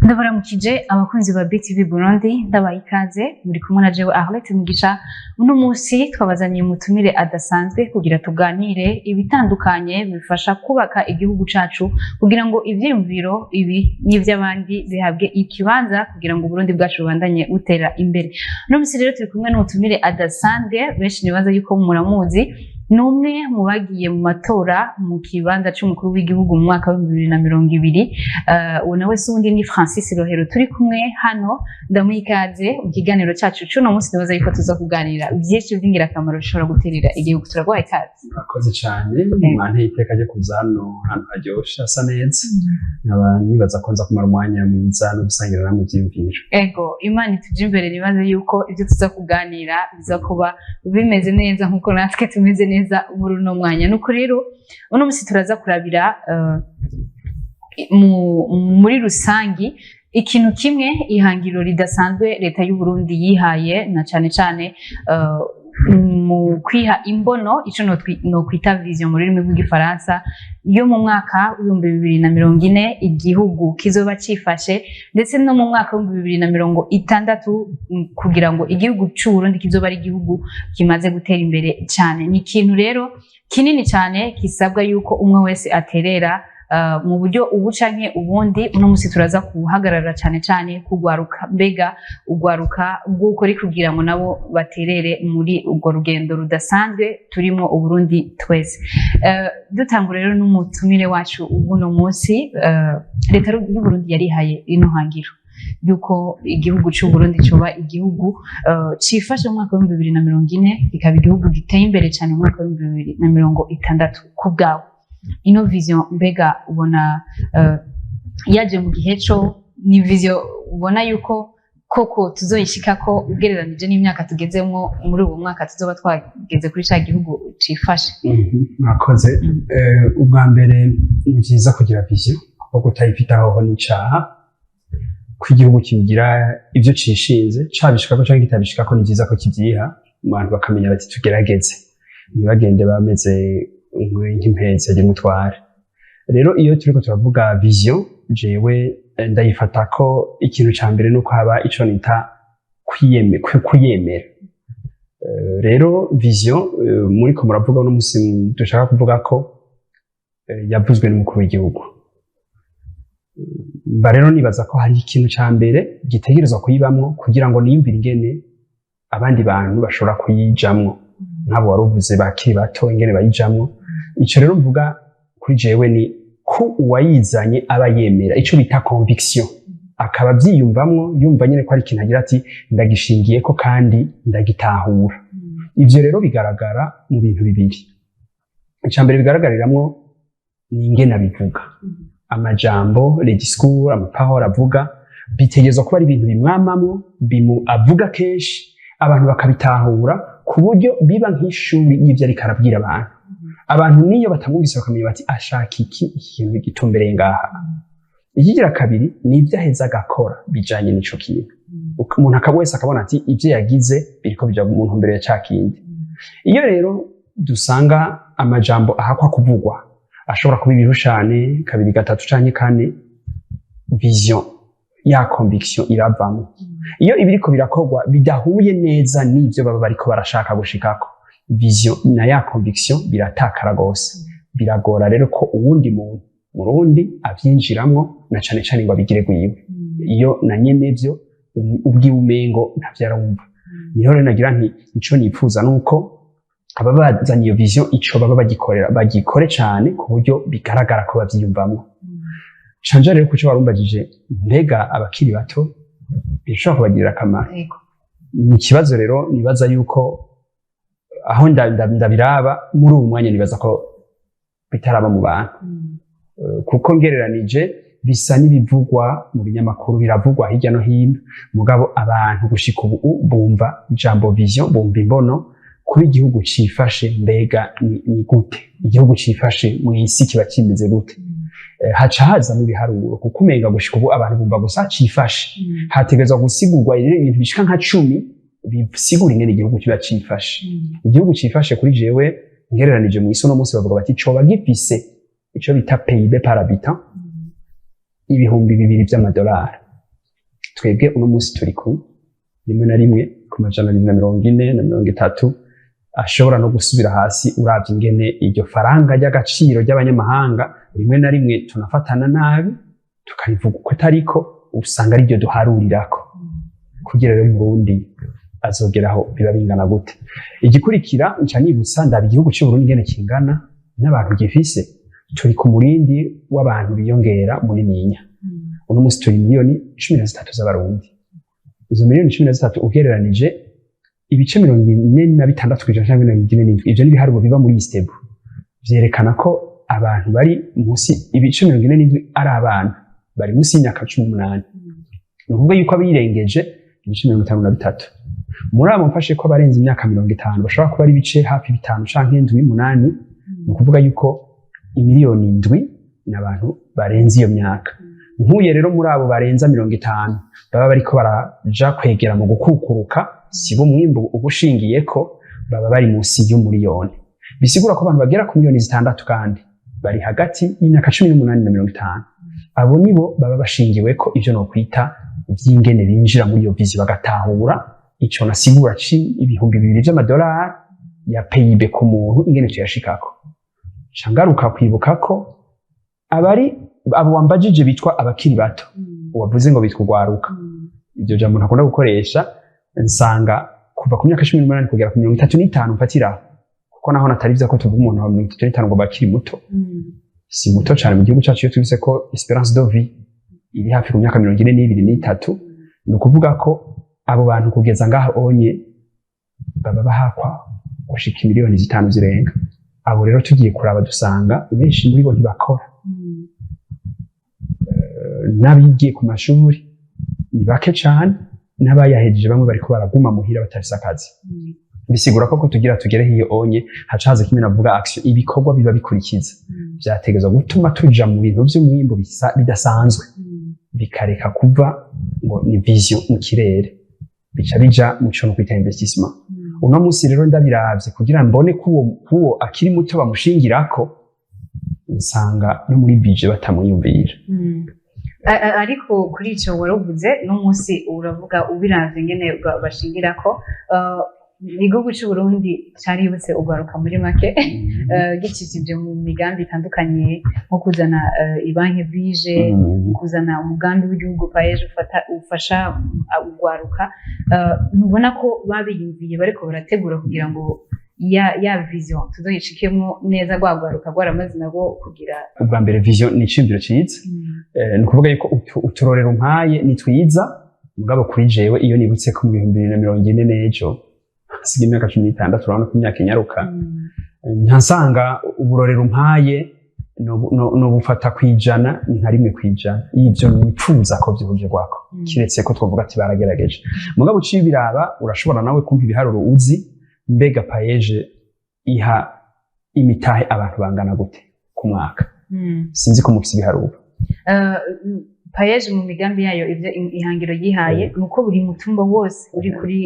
Ndabaramukije abakunzi ba BTV Burundi ndabaye ikaze muri kumwe na jewe Arlette Mugisha. Uno munsi twabazaniye umutumire adasanzwe kugira tuganire ibitandukanye bifasha kubaka igihugu cacu kugira ngo ivyiyumviro ibi n'ivy'abandi bihabwe ikibanza kugira ngo Burundi bwacu bubandanye butera imbere. Uno munsi rero turi kumwe n'umutumire adasanzwe benshi nibaza yuko muramuzi. Numwe mu bagiye mu matora mu kibanza c'umukuru w'igihugu mu mwaka wa 2020 uwo nawe sundi ni Francis Rohero turi kumwe hano ndamwikaze mu kiganiro cacu cuno munsi nibaza yuko tuza kuganira byinshi by'ingirakamaro bishobora guterera igihugu. Turagwaye ikaze. Murakoze cyane mwanteye iteka ryo kuza hano ahantu haryoshe hasa neza nibaza ko nza kumara umwanya mwiza no gusangira namwe ivyiyumviro. Ego Imana ituje imbere nibaze yuko ivyo tuza kuganira biza kuba bimeze neza nkuko natwe tumeze neza muri uno mwanya. Nuko rero uno munsi turaza kurabira muri rusangi ikintu kimwe ihangiro ridasanzwe leta y'u Burundi yihaye na cane mu kwiha imbono ico no kwita vision muri rurimi rw'igifaransa yo mu mwaka wa 2040 igihugu kizoba cifashe ndetse no mu mwaka wa 2060 kugira ngo igihugu c'u Burundi kizoba ari igihugu kimaze gutera imbere cyane. Ni ikintu rero kinini cyane kisabwa yuko umwe wese aterera mu buryo ubu canke ubundi. Uno munsi turaza kuhagarara cane kugwaruka mbega ugwaruka bw'ukuri kugira ngo nabo baterere muri ubwo rugendo rudasanzwe turimo Uburundi twese. Dutangura rero n'umutumire wacu ubuno munsi leta y'u Burundi yarihaye ino hangiro yuko igihugu c'u Burundi coba igihugu cifashe mu mwaka wa 2040 bikaba igihugu giteye imbere cyane mu mwaka wa 2060 ku bwawe. Ino vision mbega ubona yaje mu gihe co ni vision ubona yuko koko tuzoyishikako ugereranije n'imyaka tugezemo muri uwo mwaka tuzoba twageze kuri ca gihugu cifashe? Murakoze. Ubwa mbere ni vyiza kugira vision kuko kutayifitaho n'icaha ko igihugu kigira ivyo cishinze cabishikako canke kitabishikako ni vyiza ko kivyiha abantu bakamenya bati tugerageze ntibagende bameze nk'impezi y'umutware. Rero iyo turiko turavuga vision jewe ndayifata ko ikintu ca mbere nuko haba ico nita kwiyemera. Rero vision muri ko muravuga no musi dushaka kuvuga ko yavuzwe n'umukuru w'igihugu. Rero nibaza ko hari ikintu ca mbere gitegerezwa kuyibamwo kugira ngo niyumvire ingene abandi bantu bashobora kuyijamwo nk'abo waruvuze bakiri bato ingene bayijamwo. Ico rero mvuga kuri jewe ni ko uwayizanye aba yemera ico bita conviction, akaba vyiyumvamwo yumva nyene ko ari ikintu agira ati ndagishingiyeko kandi ndagitahura. Ivyo rero bigaragara mu bintu bibiri. Ica mbere bigaragariramwo ni ingene abivuga, amajambo, les discours, amaparole avuga bitegerezwa kuba ari ibintu bimwamamwo avuga kenshi abantu bakabitahura ku buryo biba nk'ishuri y'ivyo ariko arabwira abantu niyo batamwumvise bakamenya bati ashaka iki ikintu gitumbereye ngaha. Ikigira kabiri ni ivyo aheza agakora bijanye n'ico kintu umuntu akabwese akabona ati ivyo yagize biriko bija mu ntumbero ya cakindi. Iyo rero dusanga amajambo ahakwa kuvugwa ashobora kuba ibirushane kabiri gatatu canke kane, vision ya conviction iravamo. Iyo ibiriko birakorwa bidahuye neza n'ivyo baba bariko barashaka gushikako, vision na ya conviction biratakara gose. Biragora rero ko uwundi muntu murundi avyinjiramwo na cane ngo abigire gwiwe. Iyo na nyene vyo ubwiumengo ntavyarumva. Niho rero nagira nti ico nipfuza nuko aba bazanye iyo vision ico baba bagikore cane ku buryo bigaragara ko bavyiyumvamwo. Canja rero kuco warumbagije mbega abakiri bato bishobora kubagirira akamaro. Ni ikibazo rero nibaza yuko aho ndabiraba muri uwo mwanya nibaza ko bitaraba mu bantu kuko ngereranije bisa n'ibivugwa mu binyamakuru biravugwa hirya no hino, mugabo abantu gushika ubu bumva ijambo vision, bumva imbono kuba igihugu cifashe mbega ni gute, igihugu cifashe mu isi kiba kimeze gute. Haca haza mu biharuro kuko umenga gushika ubu abantu bumva gusa cifashe. Hategerezwa gusigurwa rero ibintu bishika nka 10 bisigura ingene igihugu kiba cifashe. Igihugu cifashe kuri jewe ngereranije mu isi no munsi bavuga bati coba gifise ico bita PIB par habitant ibihumbi 2 vy'amadolari. twebwe uno munsi turi ku rimwe na rimwe ku majana 240 na 30 ashobora no gusubira hasi uravye ingene iryo faranga ry'agaciro ry'abanyamahanga rimwe na rimwe tunafatana nabi tukarivuga uko atariko usanga ari ryo duharurirako kugira rero Burundi azogeraho biba bingana gute. Igikurikira nca nibutsa ndaba igihugu cy'u Burundi ingene kingana n'abantu gifise, turi ku murindi w'abantu biyongera muri ninya. Uno munsi turi miliyoni 13 z'abarundi. Izo miliyoni 13 ugereranije ibice 46 kwijana cyangwa 47 ivyo ni biharuro biba muri Istebu vyerekana ko abantu bari munsi ibice 47 ari abana bari munsi y'imyaka 18. Nukuvuga yuko abirengeje ibice 53 muri abo mfashe ko abarenze imyaka 50 bashobora kuba ari ibice hafi 5 canke 8. Nukuvuga yuko imiliyoni 7 n'abantu barenze iyo myaka. Nkuye rero muri abo barenza 50 baba bariko baraja kwegera mu gukukuruka sibo mwimbu ubushingiyeko baba bari munsi y'umuriyoni. Bisigura ko abantu bagera ku miliyoni 6 kandi bari hagati y'imyaka 18 na 50. Abo nibo baba bashingiweko ivyo no kwita vy'ingene binjira muri iyo vizi bagatahura ico nasigura ci ibihumbi 2 by'amadolari ya PIB ku muntu ingene tuyashikako. Cangaruka kwibuka ko abo wambajije bitwa abakiri bato wavuze ngo bitwa gwaruka. Ibyo jambo ntakunda gukoresha nsanga kuva ku myaka 18 kugera ku 35 mfatira kuko naho natarivya ko tuvuga umuntu wa 35 ngo bakiri muto. Si muto cyane mu gihugu cyacu iyo tubise ko espérance de vie iri hafi ku myaka 42 n'itatu. Ni ukuvuga ko abo bantu kugeza ngaho onye baba bahakwa gushika miliyoni 5 zirenga. Abo rero tugiye kuraba dusanga benshi muri bo ntibakora. Nabigiye ku mashuri ni bake cyane n'abayahejeje bamwe bariko baraguma muhira batarisa akazi. Bisigura ko tugira tugere hiyo onye hacaze kimwe navuga action ibikorwa biba bikurikiza byategezwa gutuma tuja mu bintu by'umwimbo bidasanzwe bikareka kuva ngo ni vision mu kirere bica bija mu cyo no kwita investissement. Uno munsi rero ndabiravye kugira mbone kuwo akiri muto bamushingirako nsanga no muri budget batamuyumvira. Ariko kuri ico waruvuze no munsi uravuga ubiravye ngene bashingirako igihugu cy'u Burundi cyaributse ugaruka muri make gicishije mu migambi itandukanye nko kuzana ibanki bije kuzana umugambi w'igihugu paeje ufasha ugwaruka. Nubona ko babiyumviye bariko barategura kugira ngo ya vision tuzoyishikemo neza gwagwaruka gwaramaze nabo kugira ubwa mbere vision ni icimbiro ciza. Ni kuvuga yuko uturorero mpaye ni twiza mugabo kuri jewe iyo nibutse ko mu 2040 nejo siga imyaka 16 urabona ko imyaka inyaruka ntasanga uburorero mpaye no bufata kwijana ni nka 1% y'ivyo nipfuza ko byihuje gwako kiretse ko twavuga ati baragerageje mugabo cibiraba urashobora nawe kumva ibiharuro uzi mbega paeje iha imitahe abantu bangana gute ku mwaka. Sinzi ko mufise ibiharuro. Paeje mu migambi yayo ivyo ihangiro yihaye nuko buri mutumba wose uri kuri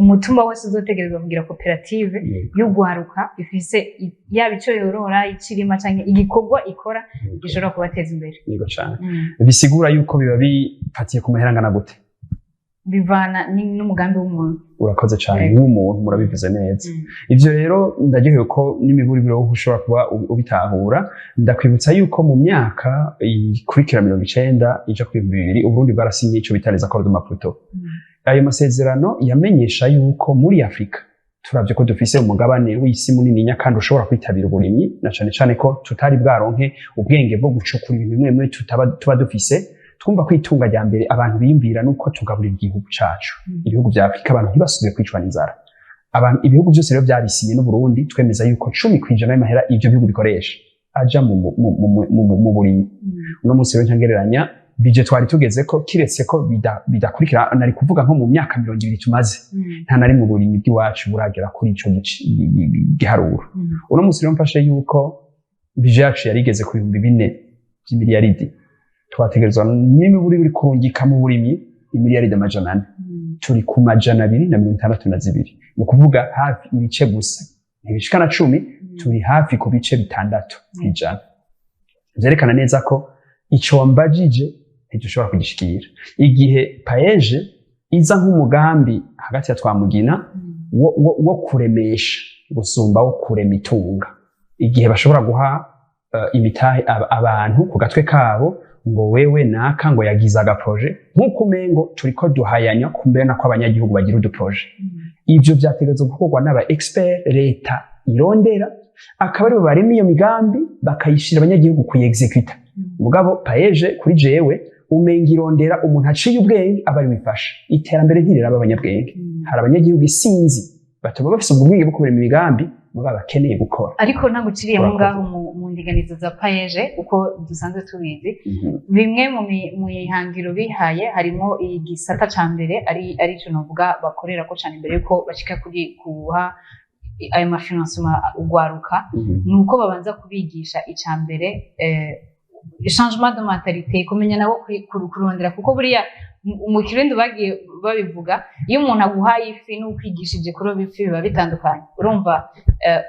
umutumba wose uzotegerezwa kugira koperative y'ugwaruka ifise yaba ico yorora ikirima canke igikorwa ikora gishobora kubateza imbere. Yego cyane. Bisigura yuko biba bifatiye ku maherangana gute? Bivana n'umugambi w'umuntu. Urakoze cyane w'umuntu murabivuze neza. Ivyo rero ndagiye ko n'imiburibiro ushobora kuba ubitahura. Ndakwibutsa yuko mu myaka ikurikira 90 ija ku 2000 Uburundi bwarasinye ico bitareza accord de Maputo. Ayo masezerano yamenyesha yuko muri Afrika turavye ko dufise umugabane w'isi munini nyakandi ushobora kwitabira uburimyi na cane ko tutari bwaronke ubwenge bwo gucukura ibintu bimwe tuba dufise. Twumva kwitunga rya mbere abantu biyumvira nuko tugaburira igihugu cacu. Ibihugu vya Afrika abantu ntibasubire kwicwa n'inzara. Ibihugu byose rero byabisiye n'u Burundi twemeza yuko 10% y'amahera ivyo bihugu bikoresha aja mu burimyi. Uno munsi rero ntangereranya budget twari tugeze ko kiretse ko bidakurikira nari kuvuga nko mu myaka 20 tumaze nta nari mu burimyi bw'iwacu buragera kuri ico giharuro. Uno munsi rero mfashe yuko budget yacu yarigeze ku 4 by'imiliyaridi twategerezwa n'imiburi buri kurungika mu burimyi imiliyaridi 400 turi ku 262 mu kuvuga hafi ibice gusa ntibishikana 10 turi hafi ku bice 6 kwijana. Vyerekana neza ko ico wambajije ntidushobora kugishikira. Igihe paeje iza nk'umugambi hagati ya Twamugina wo kuremesha gusumba wo kurema itunga, igihe bashobora guha imitahe abantu ku gatwe kabo ngo wewe naka ngo yagize agaproje nk'uko umengo turiko duhayanya kumbena ko abanyagihugu bagira uduproje. Ivyo vyategerezwa gukorwa n'aba expert leta irondera, akaba aribo barema iyo migambi bakayishira abanyagihugu kuyexecuta. Mugabo paeje kuri jewe umenga irondera umuntu aciye ubwenge abari bifasha iterambere ntirera abanyabwenge. Hari abanyagihugu isinzi bataba bafise ubwenge bwo kubera imigambi mugabo bakeneye gukora. Ariko naguciriye mu ngaho mu ndiganizo za paeje uko dusanzwe tubizi, bimwe mu ihangiro bihaye harimo igisata ca mbere ari cyo novuga bakorera ko cyane mbere yuko bashika kuri kuha ayo mafinancement ugwaruka, nuko babanza kubigisha icambere changement de mentalité, kumenya nabo kurondera, kuko buriya mu Kirundi bagiye babivuga iyo umuntu aguhaye ifi n'ukwigishije kuroba ifi biba bitandukanye. Urumva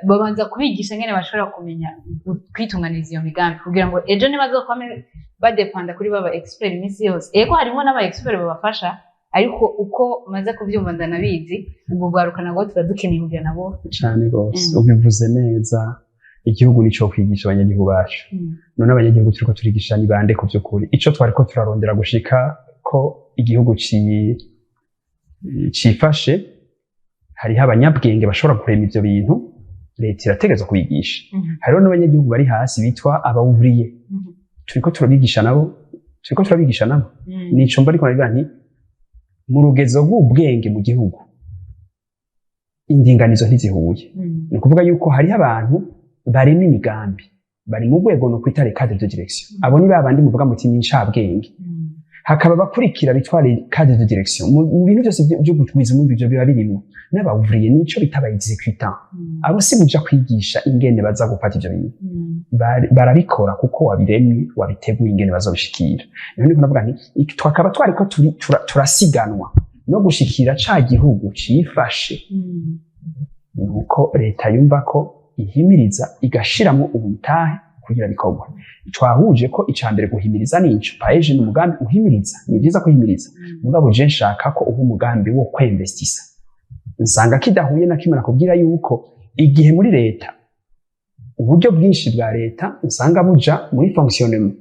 babanza kubigisha ngene bashobora kumenya kwitunganiza iyo migambi kugira ngo ejo nibazokwame badepanda kuri baba expert iminsi yose. Ego harimo n'aba expert babafasha, ariko uko maze kuvyumva ndanabizi ubwo bwaruka nabwo turadukeneye kugira nabo cyane gose. Ubivuze neza, igihugu nico kwigisha abanyagihugu bacu. None abanyagihugu turiko turigisha ni bande ku by'ukuri? Ico twariko turarondera gushika ko igihugu cifashe, hariho abanyabwenge bashobora kurema ivyo bintu, leta irategerezwa kubigisha. Hariho n'abanyagihugu bari hasi bitwa abawuvriye, turiko turabigisha nabo. Nico mba ariko nagira nti mu rugezo rw'ubwenge mu gihugu indinganizo ntizihuye. Ni ukuvuga yuko hariho abantu barema imigambi bari mu rwego no kwita cadre de direction, abo ni babandi muvuga muti ni ncabwenge. Hakaba bakurikira bitwara cadre de direction mu bintu byose byo gutwiza mu byo biba birimo n'abawuvriye, nico bitaba executant. Abo si muja kwigisha ingene baza gufata ivyo bintu, barabikora kuko wabiremye wabiteguye ingene bazobishikira. Niho niko navuga nti twakaba twariko turasiganwa no gushikira ca gihugu cifashe, nuko leta yumva ko ihimiriza igashiramo ubutahe kugira bikorwa. Twahuje ko icambere guhimiriza nico paeje n'umugambi uhimiriza, ni byiza kuhimiriza, mugabo je nshaka ko ubu umugambi wo kwinvestisa nsanga kidahuye na kimwe nakubwira yuko igihe muri leta uburyo bwinshi bwa leta nsanga buja muri fonctionnement,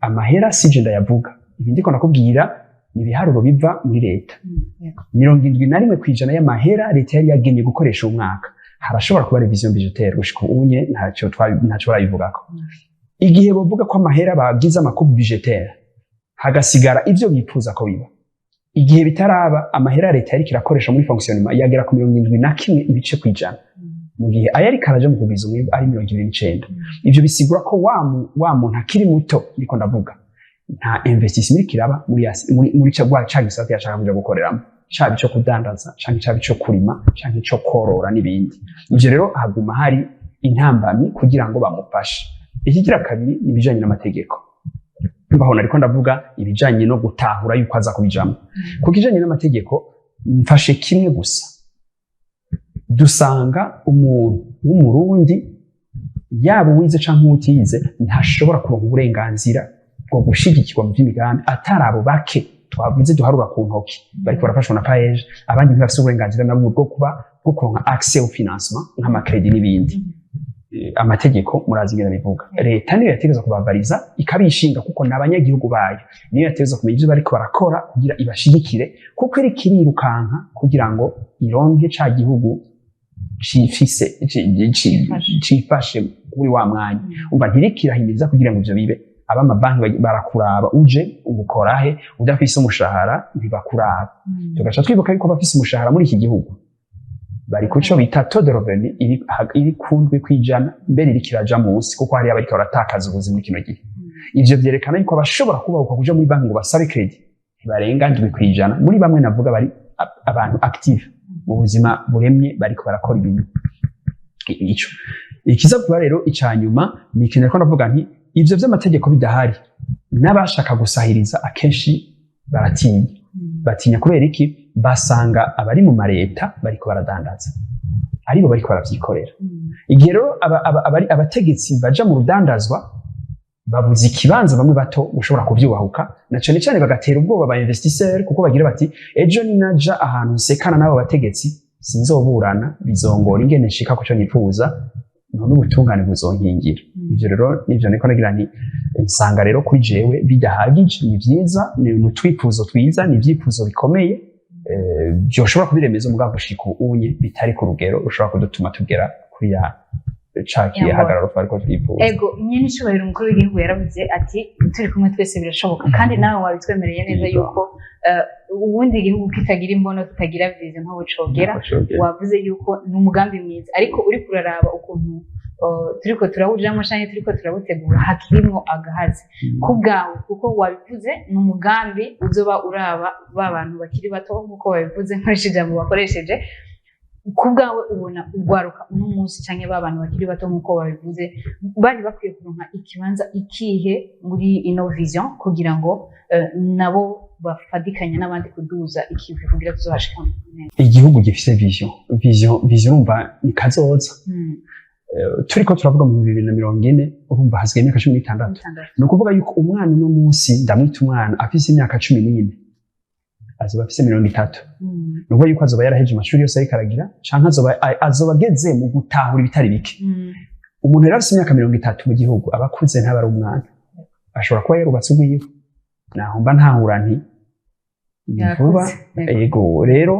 amahera sije ndayavuga, ibi ndiko nakubwira ni biharuro biva muri leta. 71% y'amahera leta yari yagenye gukoresha umwaka, harashobora kuba revision budgetaire gushika unye ntacyo barayivugako. Igihe bavuga ko amahera bagize amakubu budgetaire hagasigara ivyo bifuza ko biba, igihe bitaraba amahera leta yari kirakoresha muri fonctionnement yagera ku 71% mu gihe ayari karaje mu kubiza umwe ari 29%. Ivyo bisigura ko wa muntu akiri muto, niko ndavuga nta investissement kiraba muri cagwa cagisate yashaka kuja gukoreramo, cyabi cyo kudandaza canke cyabi cyo kurima canke cyo korora n'ibindi. Ivyo rero haguma hari intambamyi kugira ngo bamufashe. Ikigira kabiri ni bijanye n'amategeko. Mbahona ariko ndavuga ibijanye no gutahura yuko aza kubijamo. Kuko kijanye n'amategeko mfashe kimwe gusa, dusanga umuntu w'umurundi yaba wize canke utize ntashobora kuronka uburenganzira bwo gushigikirwa mu by'imigambi atari abo bake twavuze duharura ku ntoki bariko barafashwa na paeje, abandi ntibafise uburenganzira nabwo bwo kuronka accès au financement nk'amakredi n'ibindi. Amategeko murazi ingene bivuga, leta niyo yategeza kubavariza ikabishinga kuko n'abanyagihugu bayo, niyo yategeza kumenya ivyo bariko barakora kugira ibashigikire, kuko iri kirirukanka kugira ngo ironke ca gihugu cifashe kuri wa mwanya. Umva ntirikirahimiriza kugira ngo ivyo bibe. Abama banki barakuraba uje ubukorahe, udafise umushahara ntibakuraba. Tugaca twibuka yuko bafise umushahara muri iki gihugu bari kuco bita taux de revenu iri kundwi kwijana, mbere iri kiraja munsi kuko hari abariko baratakaza ubuzima muri kino gihe. Ivyo vyerekana yuko bashobora kubahuka kuja muri banki ngo basabe credit barenga ndwi kwijana. Muri bamwe navuga bari abantu active mu buzima buremye bariko barakora ibintu ico. Ikiza kuba rero icanyuma ni ikintu ko navuga nti ivyo vy'amategeko bidahari n'abashaka gusahiriza akenshi batinya kubera iki? Basanga abari mu mareta bariko baradandaza, aribo bariko baravyikorera. Igihe rero abategetsi baja mu rudandazwa babuze ikibanza bamwe bato ushobora kuvyubahuka na cane cane bagatera ubwoba ba investisseur kuko bagira bati ejo ninaja ahantu sekana n'abo bategetsi sinzoburana bizongora ingene nshika kuco nifuza none ubutungane buzonkingira ivyo rero nivyo niko nagira nti nsanga rero kuri jewe bidahagije ni vyiza ni utwifuzo twiza ni vyifuzo bikomeye byoshobora kubiremeza umugabo gushika unye bitari ku rugero ushobora kudutuma tugera kuri ya cakiye hagararo twariko twifuza ego nyene ishobora umukuru w'igihugu yaravuze ati turi kumwe twese birashoboka kandi nawe wabitwemereye neza yuko ubundi igihugu kitagira imbono kitagira vision ntaho cogera wavuze yuko ni umugambi mwiza ariko uri kuraraba ukuntu turiko turawujamwo canke turiko turabutegura hakirimwo agahazi kubwawe kuko wabivuze ni umugambi uzoba uraba bantu bakiri bato nkuko wabivuze nkoresheje mu bakoresheje kubwawe ubona ugwaruka uno munsi canke bantu bakiri bato nkuko babivuze bari bakwiye kuronka ikibanza ikihe muri ino vision kugira ngo nabo bafadikanya n'abandi kuduza ikivi kugira tuzohashika igihugu gifise vision umva ni kazoza turiko turavuga mu 2040 urumva hasigaye imyaka 16 no kuvuga yuko umwana uno munsi ndamwita umwana afise imyaka 14 azoba afise 30 nubwo yuko azoba yaraheje amashuri yose ariko aragira canke azoba ageze mu gutahura ibitari bike umuntu rero afise imyaka 30 mu gihugu abakuze ntabari umwana ashobora kuba yarubatse ubwiwe naho mba ntahura nti vuba yego rero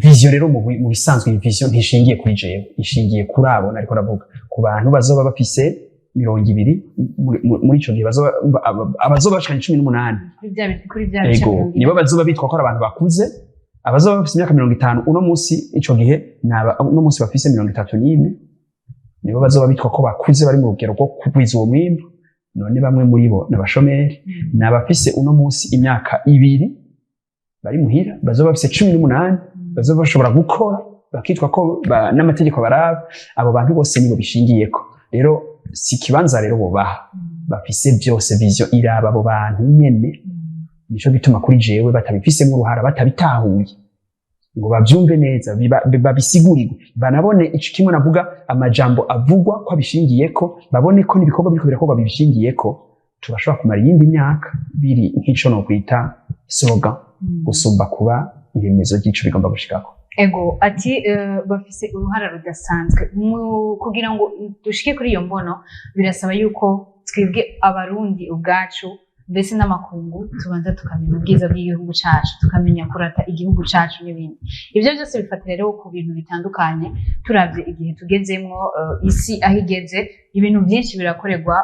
vision rero mu bisanzwe vision ntishingiye kuri jewe ishingiye kuri abo nariko navuga ku bantu bazoba bafise 200 muri ico gihe abazoba bashikanye 18 kuri bya yego nibo bazoba bitwa ko ari abantu bakuze abazoba bafise imyaka 50 uno munsi ico gihe uno munsi bafise 34 nibo bazoba bitwa ko bakuze bari mu rugero rwo kugwiza uwo mwimbo none bamwe muri bo n'abashomeri n'abafise uno munsi imyaka 2 bari muhira bazoba bafise 18 bazoba bashobora gukora bakitwa ko n'amategeko baraba abo bantu bose nibo bishingiyeko rero si kibanza rero bobaha bafise byose vision iraba abo bantu nyene nico bituma kuri jewe batabifisemo uruhara batabitahuye ngo bavyumve neza babisigurirwe banabone ico kimwe navuga amajambo avugwa ko abishingiyeko babone ko nibikorwa biriko birakorwa bibishingiyeko tubashobora kumara iyindi myaka biri nk'ico no kwita slogan gusumba kuba iremezo ry'ico bigomba gushikako ego ati bafise uruhara rudasanzwe kugira ngo dushike kuri iyo mbono birasaba yuko twebwe abarundi ubwacu mbese n'amakungu tubanza tukamenya ubwiza bw'igihugu cacu tukamenya kurata igihugu cacu n'ibindi ivyo byose bifatira rero ku bintu bitandukanye turavye igihe tugezemwo isi aho igeze ibintu byinshi birakorerwa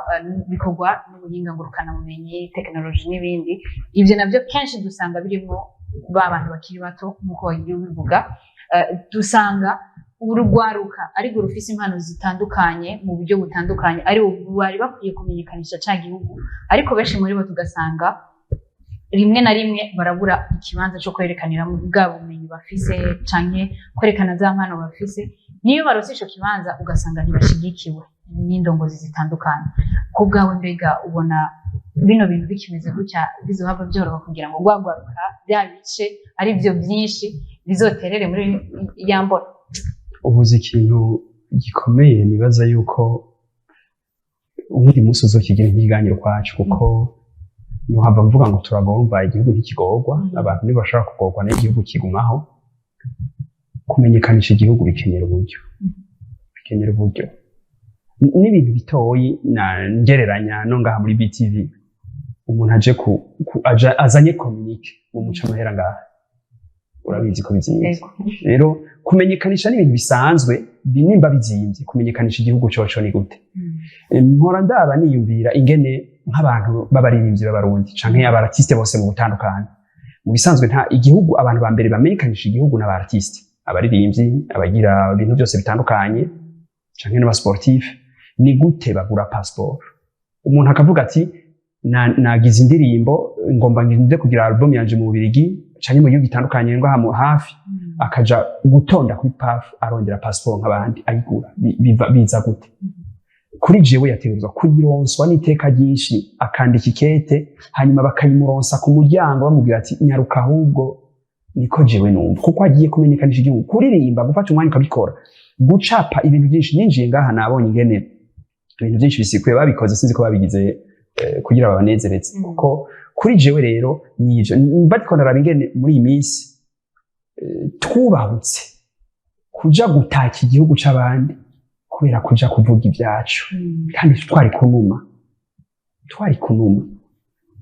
bikorwa n'ubuhinga ngurukana bumenyi technology n'ibindi ivyo navyo kenshi dusanga birimo bantu bakiri bato nkuko bagiye bivuga dusanga urugwaruka ariko rufise impano zitandukanye mu buryo butandukanye ari bari bakwiye kumenyekanisha ca gihugu ariko benshi muri bo tugasanga rimwe na rimwe barabura ikibanza cyo kwerekanira mu bwa bumenyi bafise canke kwerekana za mpano bafise niyo barose ico kibanza ugasanga ntibashigikiwe n'indongozi zitandukanye ku bwawe mbega ubona bino bintu bikimeze gutya bizohava byoroha kugira ngo gwagwaruka bya bice ari byo byinshi bizoterere muri yambona ubuze ikintu gikomeye nibaza yuko ubundi munsi uzokigira ikiganiro kwacu kuko nuhava mvuga ngo turagomba igihugu ntikigorwa abantu ntibashobora kugorwa n'igihugu kigumaho kumenyekanisha igihugu bikenera uburyo n'ibintu bitoyi na ngereranya no ngaha muri BTV umuntu aje azanye communique mu muco mahera ngaha urabizi ko bizimvye rero kumenyekanisha n'ibintu bisanzwe binimba bizimvye kumenyekanisha igihugu coco ni gute mpora ndaba niyumvira ingene nk'abantu b'abaririmbyi b'abarundi canke abartiste bose mu butandukanye mu bisanzwe nta igihugu abantu ba mbere bamenyekanisha igihugu n'abartiste abaririmbyi abagira ibintu byose bitandukanye canke n'abasportif ni gute bagura passport umuntu akavuga ati nagize indirimbo ngomba nginde kugira album yanje mu Bubiligi canke mu gihugu gitandukanye ngo hafi akaja gutonda kuri PAF arondera passport nk'abandi ayigura biza gute kuri jewe yategerezwa kuyironswa n'iteka ryinshi akandika ikete hanyuma bakayimuronsa ku muryango bamubwira ati nyaruka ahubwo niko jewe numva kuko agiye kumenyekanisha igihugu kuririmba gufata umwanya ukabikora gucapa ibintu byinshi ninjiye ngaha nabonye ingene ibintu byinshi bisikuye babikoze sinzi ko babigize kugira babanezereze kuko kuri jewe rero nivyo bariko naraba ingene muri iyi minsi twubahutse kuja gutaka igihugu c'abandi kubera kuja kuvuga ibyacu kandi twari kunuma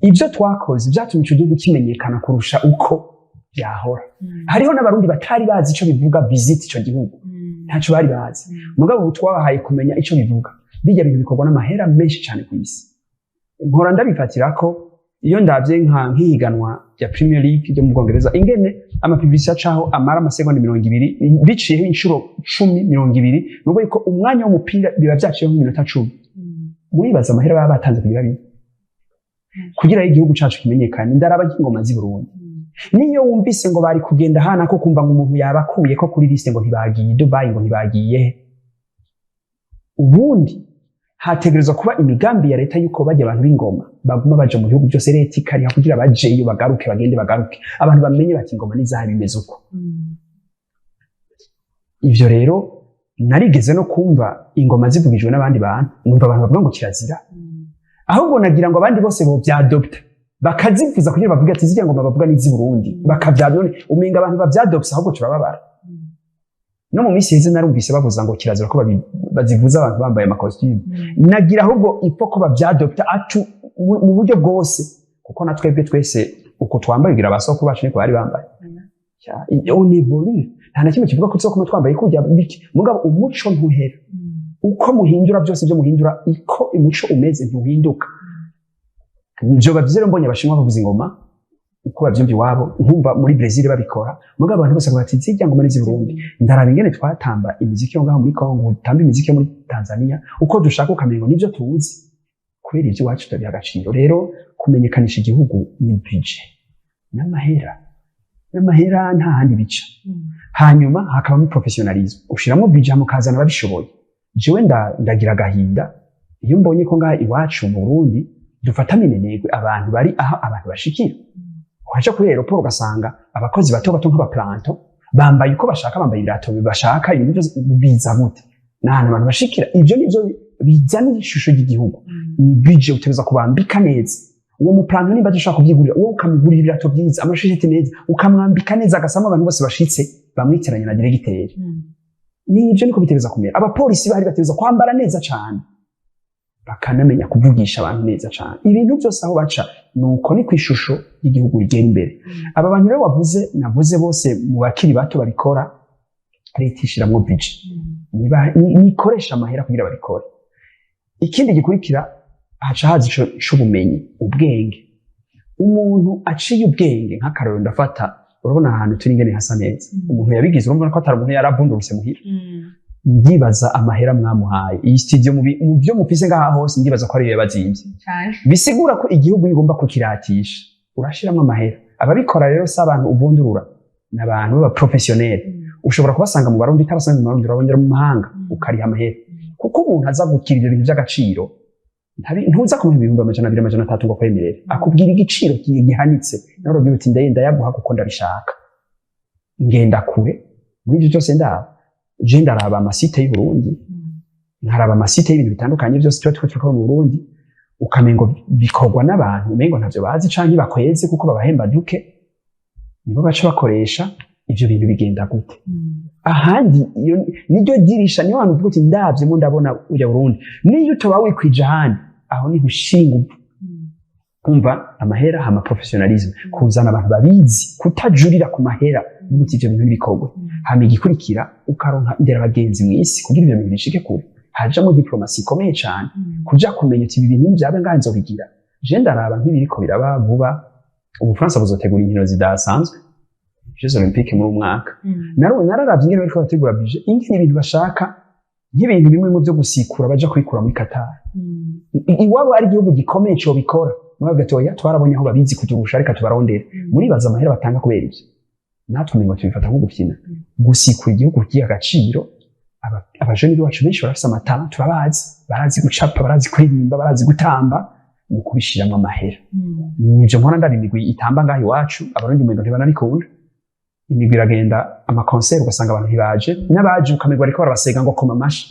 ibyo twakoze byatumye ico gihugu kimenyekana kurusha uko byahora hariho n'abarundi batari bazi ico bivuga visit ico gihugu ntaco bari bazi mugabo ubu twabahaye kumenya ico bivuga bijya bintu bikorwa n'amahera menshi cyane ku isi nkora ndabifatira ko iyo ndavye nk'ihiganwa rya Premier League ryo mu Bwongereza ingene amapublicité acaho amara amasegonda 20 biciyeho inshuro 10-20 nubwo yuko umwanya w'umupira biba vyaciyeho iminota 10 muribaza amahera baba batanze kugira igihugu cacu kimenyekane ndaraba ingoma z'i Burundi niyo wumvise ngo bari kugenda hana ko kumva ngo umuntu yabakuye ko kuri liste ngo ntibagiye Dubai ngo ntibagiye ubundi hategerezwa kuba imigambi ya leta yuko bajya abantu b'ingoma baguma baje mu bihugu byose leta ikariha kugira bajeyo bagaruke bagende bagaruke abantu bamenye bati ingoma nizaha bimeze uko ivyo rero narigeze no kumva ingoma zivugijwe n'abandi bantu numva abantu bavuga ngo kirazira ahubwo nagira ngo abandi bose bo byadopta bakazivuza kugira bavuga ati zirya ngoma bavuga n'izi Burundi bakavyadone umenga abantu bavyadopsa ahubwo turababara no mu minsi heze narumvise bavuza ngo kirazira ko bazivuza abantu bambaye amakositimu nagira ahubwo ipo ko bavyadopta atu mu buryo bwose kuko natwebwe twese uko twambaye gira abasoko bacu niko bari bambaye on évolue nta na kimwe kivuga ko tsoko twambaye kujya biki mugabo umuco ntuhera uko muhindura byose byo muhindura iko umuco umeze ntuhinduka njo bavyere mbonye abashinwa bavuza ingoma uko bavyumva iwabo nkumva muri Brazil babikora mugabo abantu bose bati zirya ngoma n'izi Burundi ndaraba ingene twatamba imiziki yo ngaho muri Congo tamba imiziki yo muri Tanzania uko dushaka ukamengo nivyo tuzi kubera ivyo wacu tutabiha agaciro rero kumenyekanisha igihugu ni budget n'amahera nta handi bica hanyuma hakabamo professionalism ushiramo budget mukazana babishoboye jewe ndagira gahinda iyo mbonye ko ngaha iwacu mu Burundi dufata minenegwe abantu bari aha abantu bashikira waje kuri aeroport ugasanga abakozi bato nk'abaplanto bambaye uko bashaka bambaye ibirato bashaka ibintu biza gute n'ahantu abantu bashikira ivyo nivyo bizana ishusho y'igihugu ni budget uteza kubambika neza uwo muplanto nimba dushaka kubyigurira uwo ukamugurira ibirato byiza amashishiti neza ukamwambika neza agasama abantu bose bashitse bamwitiranya na diregiteri nivyo niko bitereza kumera abapolisi bari bateza kwambara neza cyane bakanamenya kuvugisha abantu neza cyane ibintu byose aho baca nuko ni kwishusho y'igihugu rigera imbere aba bantu rero navuze bose mu bakiri bato babikora leta ishiramwo budget nikoresha amahera kugira babikore ikindi gikurikira haca haza ico ubwenge umuntu aciye ubwenge nk'akaroro ndafata urabona ahantu turi ingene hasa neza umuntu yabigize urumva ko atari umuntu yaravundurutse muhira ndibaza amahera mwamuhaye iyi studio mu byo mufise ngaha hose ndibaza ko ari yabazimvye bisigura ko igihugu igomba kukiratisha urashiramo amahera ababikora rero si abantu ubundurura n'abantu baba professionnel ushobora kubasanga mu Barundi tabasanga mu Barundi urabongera mu mahanga ukariha amahera kuko umuntu aza gukira ibyo bintu by'agaciro ntuza kumuha 200-300 ngo kwemerera akubwira igiciro gihanitse narobye uti ndayaguha kuko ndabishaka ngenda kure muri ibyo cyose je ndaraba amasite y'u Burundi nkaraba amasite y'ibintu bitandukanye byose twa mu Burundi ukamengo bikorwa n'abantu umengo ntavyo bazi canke bakweze kuko babahemba duke nibo baca bakoresha ivyo bintu bigenda gute ahandi niryo dirisha niyo abantu uti ndavye mu ndabona ujya Burundi niyo utoba wikwija handi aho ni gushinga kumva amahera hama professionalism kuzana abantu babizi kutajurira ku mahera n'ubuti ivyo bintu bikorwa hama igikurikira ukaronka indera bagenzi mwisi kugira ibyo bintu bishike kure hajamo diplomasi ikomeye cyane kuja kumenya uti ibi bintu byabe nganzo bigira je ndaraba nk'ibiriko biraba vuba Ubufaransa buzotegura inkino zidasanzwe Jeux Olympiques muri umwaka nararavye ingene bariko bategura budget ingene ibintu bashaka nk'ibintu bimwe mu byo gusikura baja kwikura muri Qatar iwabo ari igihugu gikomeye cyo bikora mwagatoya twarabonye aho babizi kuturusha ariko tubarondera muri baza amahera batanga kubera ibyo natwe ngo tubifata nko gukina gusikura igihugu cy'agaciro abajeni bacu benshi barafise amatara turabazi barazi gucapa barazi kuririmba barazi gutamba mu kubishiramo amahera nivyo nkora ndabimigwi itamba ngaho iwacu abarundi mu ntibana bikunda imigwi iragenda amakoncert ugasanga abantu ntibaje n'abaje ukamigwa ariko barabasega ngo koma mashi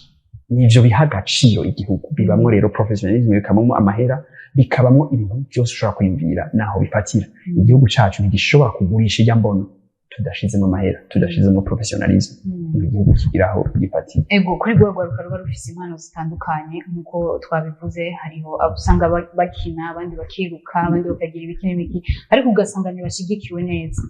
nivyo biha agaciro igihugu bibamwe rero professionalism bikamamo amahera bikabamo ibintu byose ushobora kwiyumvira naho bifatira. Igihugu cacu ntigishobora kugurisha irya mbono tudashizemo amahera, tudashizemo professionalism, igihugu kigiraho gifatira. Ego kuri rwego ruba rufise impano zitandukanye nkuko twabivuze, hariho abusanga bakina, abandi bakiruka, abandi bakagira ibiki n'ibiki, ariko ugasanga ntibashigikiwe neza.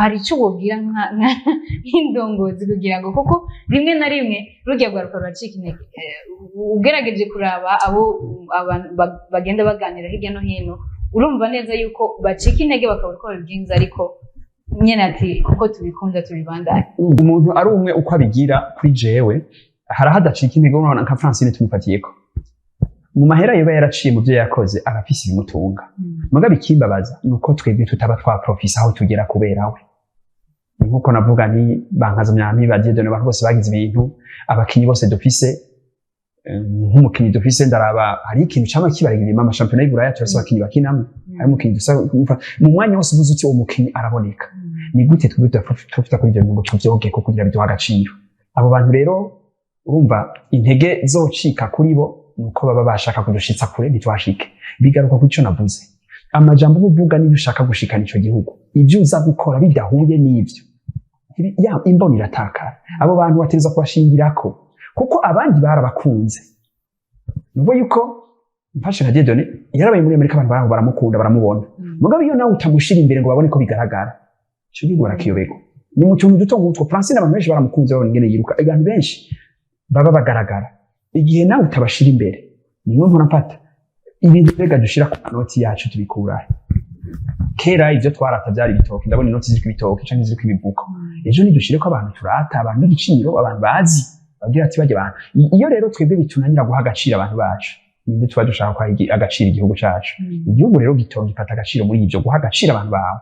Hari icyo wobwira nk'indongozi kugira ngo kuko rimwe na rimwe rujya rwaruka ruracika intege, ugerageje kuraba abo abantu bagenda baganira hirya no hino urumva neza yuko bacika intege bakabura uko babibwinza, ariko nyene ati kuko tubikunda tubibandanye. Umuntu ari umwe uko abigira. Kuri jewe hari hadacika intege, urabona nka Francine tumufatiyeko mu mahera yoba yaraciye mu byo yakoze arafise ibimutunga. Mugabe ikimbabaza nuko twebwe tutaba twa profisa aho tugera kubera we. Nkuko navuga ni bankazamyami bagiye abantu bose bagize ibintu, abakinyi bose dufise nk'umukinyi dufise ndaraba hari ikintu cyama kibarigirima amashampiyona y'Iburaya cyose abakinyi bakinamo, hari umukinyi dusa mu mwanya wose ubuze uti uwo mukinyi araboneka. Ni gute twebwe tufita kuri ibyo ngo tuvyoge ko kugira biduha agaciro. Abo bantu rero urumva intege zocika kuri bo nuko baba bashaka kudushitsa kure ntitwashike. Bigaruka ku cyo navuze, amajambo uvuga niyo ushaka gushikana ico gihugu, ibyo uza gukora bidahuye n'ivyo ya imboni iratakara. Abo bantu batereza kubashingirako kuko abandi barabakunze. Nubo yuko mfashe nka Dieudonné yarabaye muri Amerika, abantu baraho baramukunda baramubona. Mugabe iyo nawe utamushira imbere ngo babone ko bigaragara, cyo bigora kiyobego. Ni mu cyumba duto ngutwo Francine abantu benshi baramukunze, babona ingene yiruka, abantu benshi baba bagaragara. Igihe nawe utabashira imbere niwe mpora mfata ibintu rega dushira ku noti yacu tubikurahe. Kera ivyo twarata byari bitoki, ndabona inoti ziri kubitoki canke ziri kubivuka. Ejo nidushire ko abantu turata, abantu b'igiciro, abantu bazi bagira ati bajye abantu. Iyo rero twebwe bitunanira guha agaciro abantu bacu, ninde tuba dushaka kwa agaciro igihugu cacu. Igihugu rero gitonga gifata agaciro muri ivyo guha agaciro abantu bawe,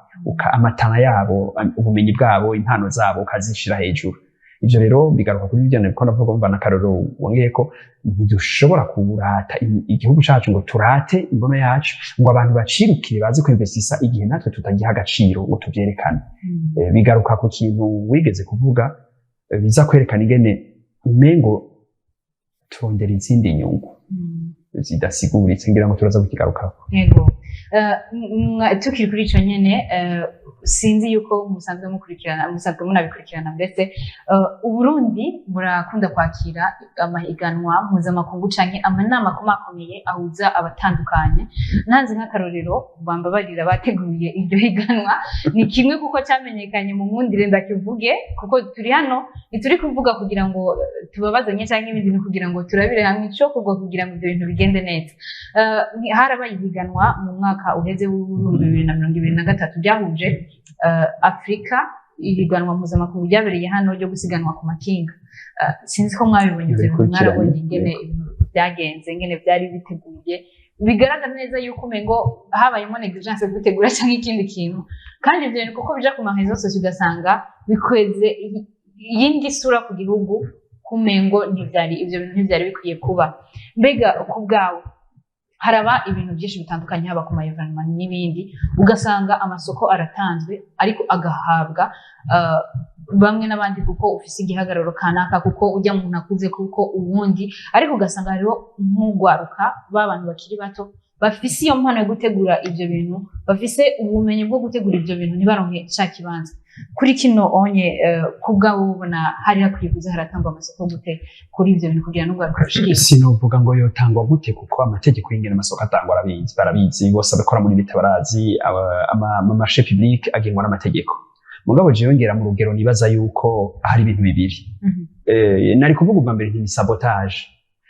amatana yabo, ubumenyi bwabo, impano zabo ukazishira hejuru. Ivyo rero bigaruka kuri bijyana biko navuga mva na Karoro wongeye ko ntidushobora kurata igihugu cacu ngo turate imbono yacu ngo abantu bacirukire bazi kwinvestisa igihe natwe tutagiha agaciro ngo tuvyerekane. Bigaruka ku kintu wigeze kuvuga biza kwerekana ingene umengo turondera izindi nyungu zidasiguritse, ngira ngo turaza kukigarukako. Yego tukiri kuri ico nyene, sinzi yuko musanzwe munabikurikirana mbese Uburundi burakunda kwakira amahiganwa mpuzamakungu canke amanama akomeye ahuza abatandukanye. Nanze nk'akarorero bambabarira bateguye iryo higanwa ni kimwe kuko cyamenyekanye mu Nkundire ndakivuge, kuko turi hano nituri kuvuga kugira ngo tubabazanye canke ibindi kugira ngo turabire hamwe ico kugo kugira ngo ibyo bintu bigende neza. Harabaye higanwa mu mwaka uheze w'Uburundi 2023 byahuje Afrika, ihiganwa mpuzamakungu ryabereye hano ryo gusiganwa ku makinga. Sinzi ko mwabibonye ibyo mwarabonye ingene byagenze, ingene byari biteguye, bigaragara neza yuko umengo habayemo negligence yo gutegura cyangwa ikindi kintu, kandi ibyo ni kuko bija ku mahezo sose ugasanga bikweze yindi sura ku gihugu kumengo ntivyari ibyo bintu ntivyari bikwiye kuba. Mbega ku bwawe haraba ibintu byinshi bitandukanye haba ku ma-evenement n'ibindi, ugasanga amasoko aratanzwe ariko agahabwa bamwe n'abandi kuko ufise igihagararo kanaka, kuko ujya mu nakuze kuko ubundi, ariko ugasanga hariho nk'ugwaruka b'abantu bakiri bato bafise iyo mpano yo gutegura ibyo bintu, bafise ubumenyi bwo gutegura ibyo bintu ntibaronke ca kibanza. Kuri kino onye kubwa ubona hari hakwiye kuza haratangwa amasoko gute kuri ibyo bintu kugira ngo arukashike? Sinovuga ngo yotangwa gute kuko amategeko y'ingene amasoko atangwa barabizi bose abakora muri leta barazi, amamarché public agengwa n'amategeko. Mugabo jewe ngera mu rugero nibaza yuko hari ibintu bibiri. Nari kuvuga ubwa mbere nti sabotage,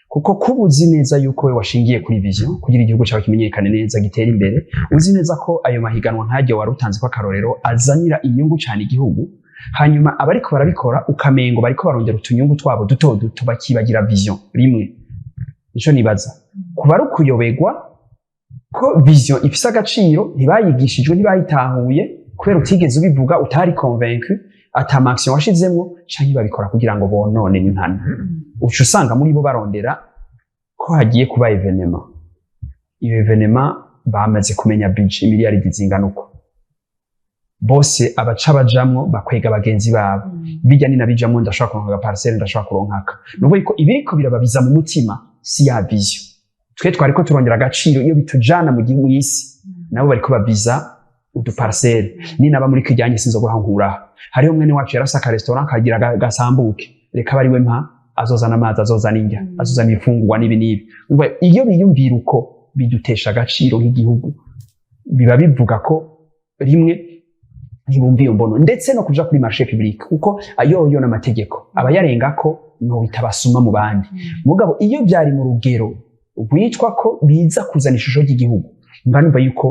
kuko kubuzi neza yuko we washingiye kuri vision kugira igihugu cyawe kimenyekane neza gitera imbere, uzi neza ko ayo mahiganwa ntajye warutanze ko akarorero azanira inyungu cyane igihugu, hanyuma abariko barabikora ukamengo bariko barondera utunyungu twabo duto duto bakibagira vision rimwe. Nico nibaza kuba ari ukuyobegwa ko vision ifise agaciro ntibayigishijwe ntibayitahuye kubera utigeze ubivuga, utari convaincu, ata action washizemo canke babikora kugira ngo bonone n'impano. Uca usanga muri bo barondera ko hagiye kuba evenement, iyo evenement bamaze kumenya budget miliyari zingana uko, bose abaca bajamwo bakwega bagenzi babo, bijya ni nabijamwo ndashaka kuronka parcelle ndashaka kuronkaka. Nuko iko ibiriko birababiza mu mutima si ya vision. twe twariko turongera agaciro iyo bitujana mu gihugu y'isi nabo bariko baviza uduparcelle ni naba muri kijyanye sinzobura nkuraha hariho mwene wacu yarasaka restaurant kagira gasambuke reka bari we mpa azozana amazi azozana indya azozana ifungurwa n'ibi iyo biyumvira uko bidutesha agaciro nk'igihugu biba bivuga ko rimwe ntibumva iyo mbono ndetse no kuja kuri marché public kuko ayoyo n'amategeko abayarenga ko no bitabasuma mu bandi mugabo iyo byari mu rugero rwitwa ko biza kuzana ishusho ry'igihugu mba numva yuko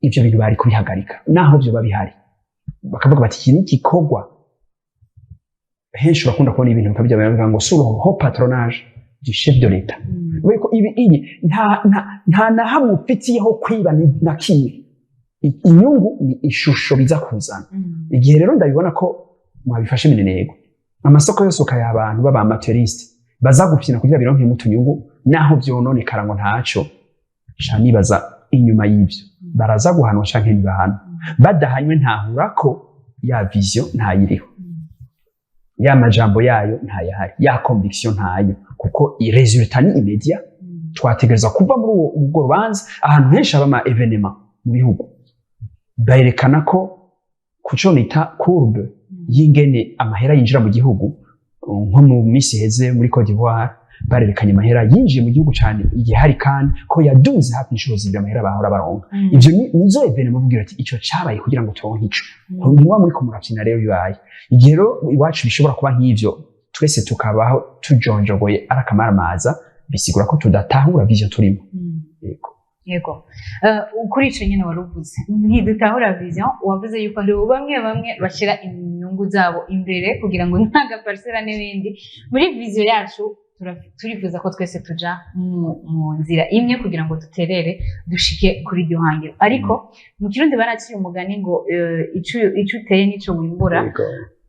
ivyo bintu bari kubihagarika naho byo babihari bakavuga bati iki ni gikorwa henshi bakunda kubona ibintu nkabyo bavuga ngo sur le patronage du chef de l'État weko ibi nta na hamwe ufitiyeho kwiba na kimwe inyungu ni ishusho biza kuzana igihe rero ndabibona ko mwabifashe minenego amasoko yose ukaya abantu baba amateuriste baza gupfina kugira bironke mutunyungu naho byononekara ngo ntaco canibaza inyuma y'ivyo baraza guhanwa canke ntibahana badahanywe ntahura ko ya vision ntayiriho ya majambo yayo ntayahari ya conviction ntayo kuko i resultat ni immédiat twategereza kuva muri ubwo rubanza ahantu henshi abama evenement mu bihugu bayerekana ko kuco nita courbe y'ingene amahera yinjira mu gihugu nko mu misi heze muri Côte d'Ivoire barerekanye amahera yinjiye mu gihugu cyane igihe hari kandi ko yaduze hafi inshuro zibiri amahera bahora baronka ivyo nizo evenement muvugira ati ico cabaye kugira ngo turonke ico ntiwa muri kumurabyina rero bibaye igihe rero iwacu bishobora kuba nk'ivyo twese tukabaho tujonjogoye arakamara bisigura ko tudatahura vision turimo yego kuri ico nyene waruvuze ntidutahura vision wavuze yuko hari bamwe bashira inyungu zabo imbere kugira ngo ntaga parcela n'ibindi muri vision yacu turifuza ko twese tuja mu nzira imwe kugira ngo duterere dushike kuri iryo hangiro ariko mu kirundi baraciye umugani ngo ico uteye nico wimbura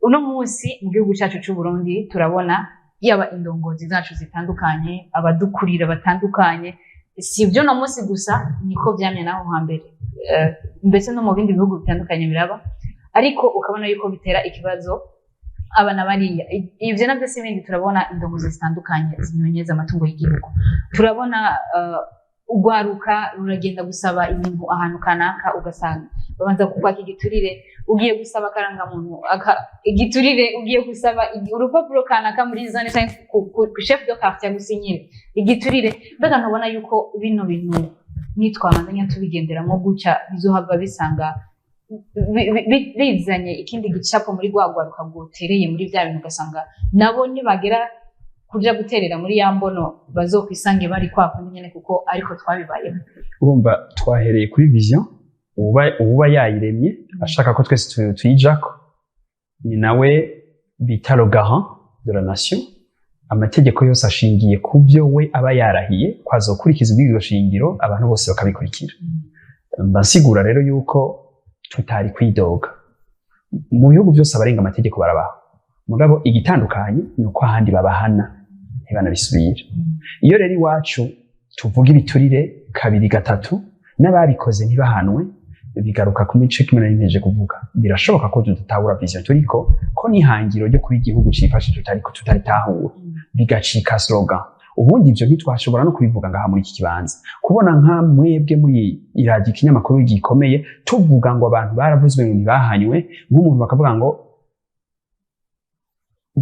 uno munsi mu gihugu cyacu cy'u Burundi turabona yaba indongozi zacu zitandukanye abadukurira batandukanye si ibyo no munsi gusa niko byamye naho hambere mbese no mu bindi bihugu bitandukanye biraba ariko ukabona yuko bitera ikibazo abana bariya ivyo navyo si ibindi turabona indongozi zitandukanye zinyonyeza amatungo y'igihugu turabona ugwaruka ruragenda gusaba ibintu ahantu kanaka ugasanga babanza kukwaka igiturire ugiye gusaba karangamuntu igiturire ugiye gusaba urupapuro kanaka muri zone ku chef de quartier gusinyira igiturire mbega nkabona yuko bino bintu nitwamandanya tubigenderamo guca bizohava bisanga bizanye ikindi gicapo muri gwagwaruka gutereye muri bya bintu ugasanga nabo nibagera kuja guterera muri ya mbono bazokwisange bari kwakundi nyene kuko ariko twabibayeho urumva twahereye kuri vision uba yayiremye ashaka ko twese tuyijako ni nawe bita le garant de la nation amategeko yose ashingiye ku byo we aba yarahiye kwazokurikiza ubwiriro shingiro abantu bose bakabikurikira mbasigura rero yuko tutari kwidoga mu bihugu byose abarenga amategeko barabaho mugabo igitandukanye ni uko ahandi babahana ntibanabisubira iyo rero iwacu tuvuga ibiturire kabiri gatatu n'ababikoze ntibahanwe bigaruka ku mice kimwe n'impeje kuvuga birashoboka ko tudatahura vision turiko ko nihangiro ryo kuba igihugu cifashe tutaritahura bigacika slogan ubundi ivyo ntitwashobora no kubivuga ngaha muri iki kibanza kubona nka mwebwe muri iradiyo ikinyamakuru gikomeye tuvuga ngo abantu baravuzwe ngo ntibahanywe nk'umuntu bakavuga ngo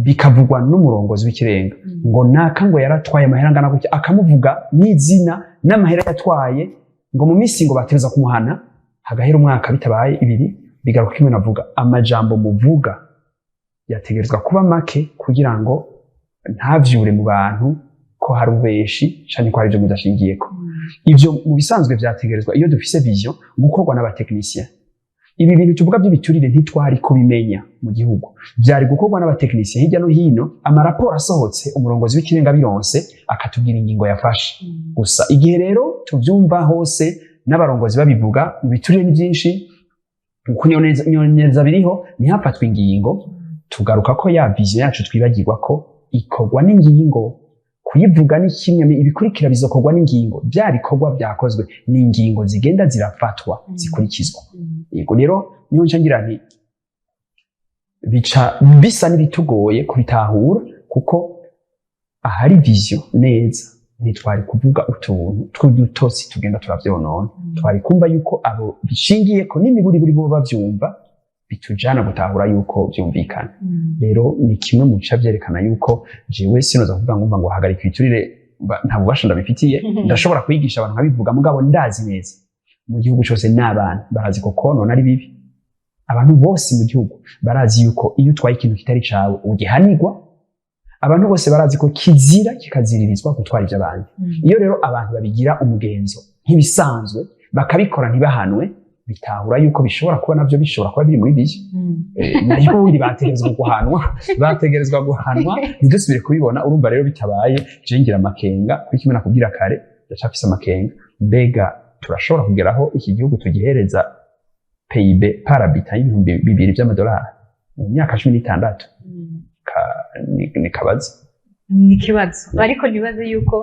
bikavugwa n'umurongozi w'ikirenga ngo naka ngo yaratwaye amahera angana gutya akamuvuga n'izina n'amahera yatwaye ngo mu misi ngo batereza kumuhana hagahera umwaka bitabaye ibiri bigaruka kimwe navuga amajambo muvuga yategerezwa kuba make kugira ngo ntavyure mu bantu ko hari ubeshi canke ko hari ibyo mudashingiyeko ivyo mu bisanzwe vyategerezwa iyo dufise vision gukorwa n'abatekinisiye ibi bintu tuvuga by'ibiturire ntitwari kubimenya mu gihugu byari gukorwa n'abatekinisiye hirya no hino amaraporo asohotse umurongozi w'ikirenga bironse akatubwira ingingo yafashe gusa igihe rero tuvyumva hose n'abarongozi babivuga mu biturire ni byinshi kunyoneza biriho ntihafatwe ingingo tugaruka ko ya vision yacu twibagirwa ko ikorwa n'ingingo kuyivuga ni kimwe ibikurikira bizokorwa n'ingingo bya bikorwa byakozwe n'ingingo zigenda zirafatwa zikurikizwa yego rero niyo ngira nti bica bisa n'ibitugoye kubitahura kuko ahari vision neza ntitwari kuvuga utuntu tw'udutotsi tugenda turavyonona twari kumva yuko abo bishingiye ko n'imiburiburi bo bavyumva bitujana gutahura yuko vyumvikana rero ni kimwe mu bica vyerekana yuko jewe sinoza kuvuga ngo hagarika ibiturire nta bubasha ndabifitiye ndashobora kwigisha abantu nkabivuga mugabo ndazi neza mu gihugu cyose n'abana barazi ko konona ari bibi abantu bose mu gihugu barazi yuko iyo utwaye ikintu kitari cawe ugihanirwa abantu bose barazi ko kizira kikaziririzwa gutwara iby'abandi iyo rero abantu babigira umugenzo nk'ibisanzwe bakabikora ntibahanwe bitahura yuko bishobora kuba navyo bishobora kuba biri muri bije nayo ubundi bategerezwa guhanwa ntidusubire kubibona urumva rero bitabaye je ngira amakenga kuri kimwe nakubwira kare ndacafise amakenga mbega turashobora kugeraho iki gihugu tugihereza PIB par habitant y'ibihumbi 2 by'amadolari mu myaka 16 ni kabazo ni kibazo ariko nibaze yuko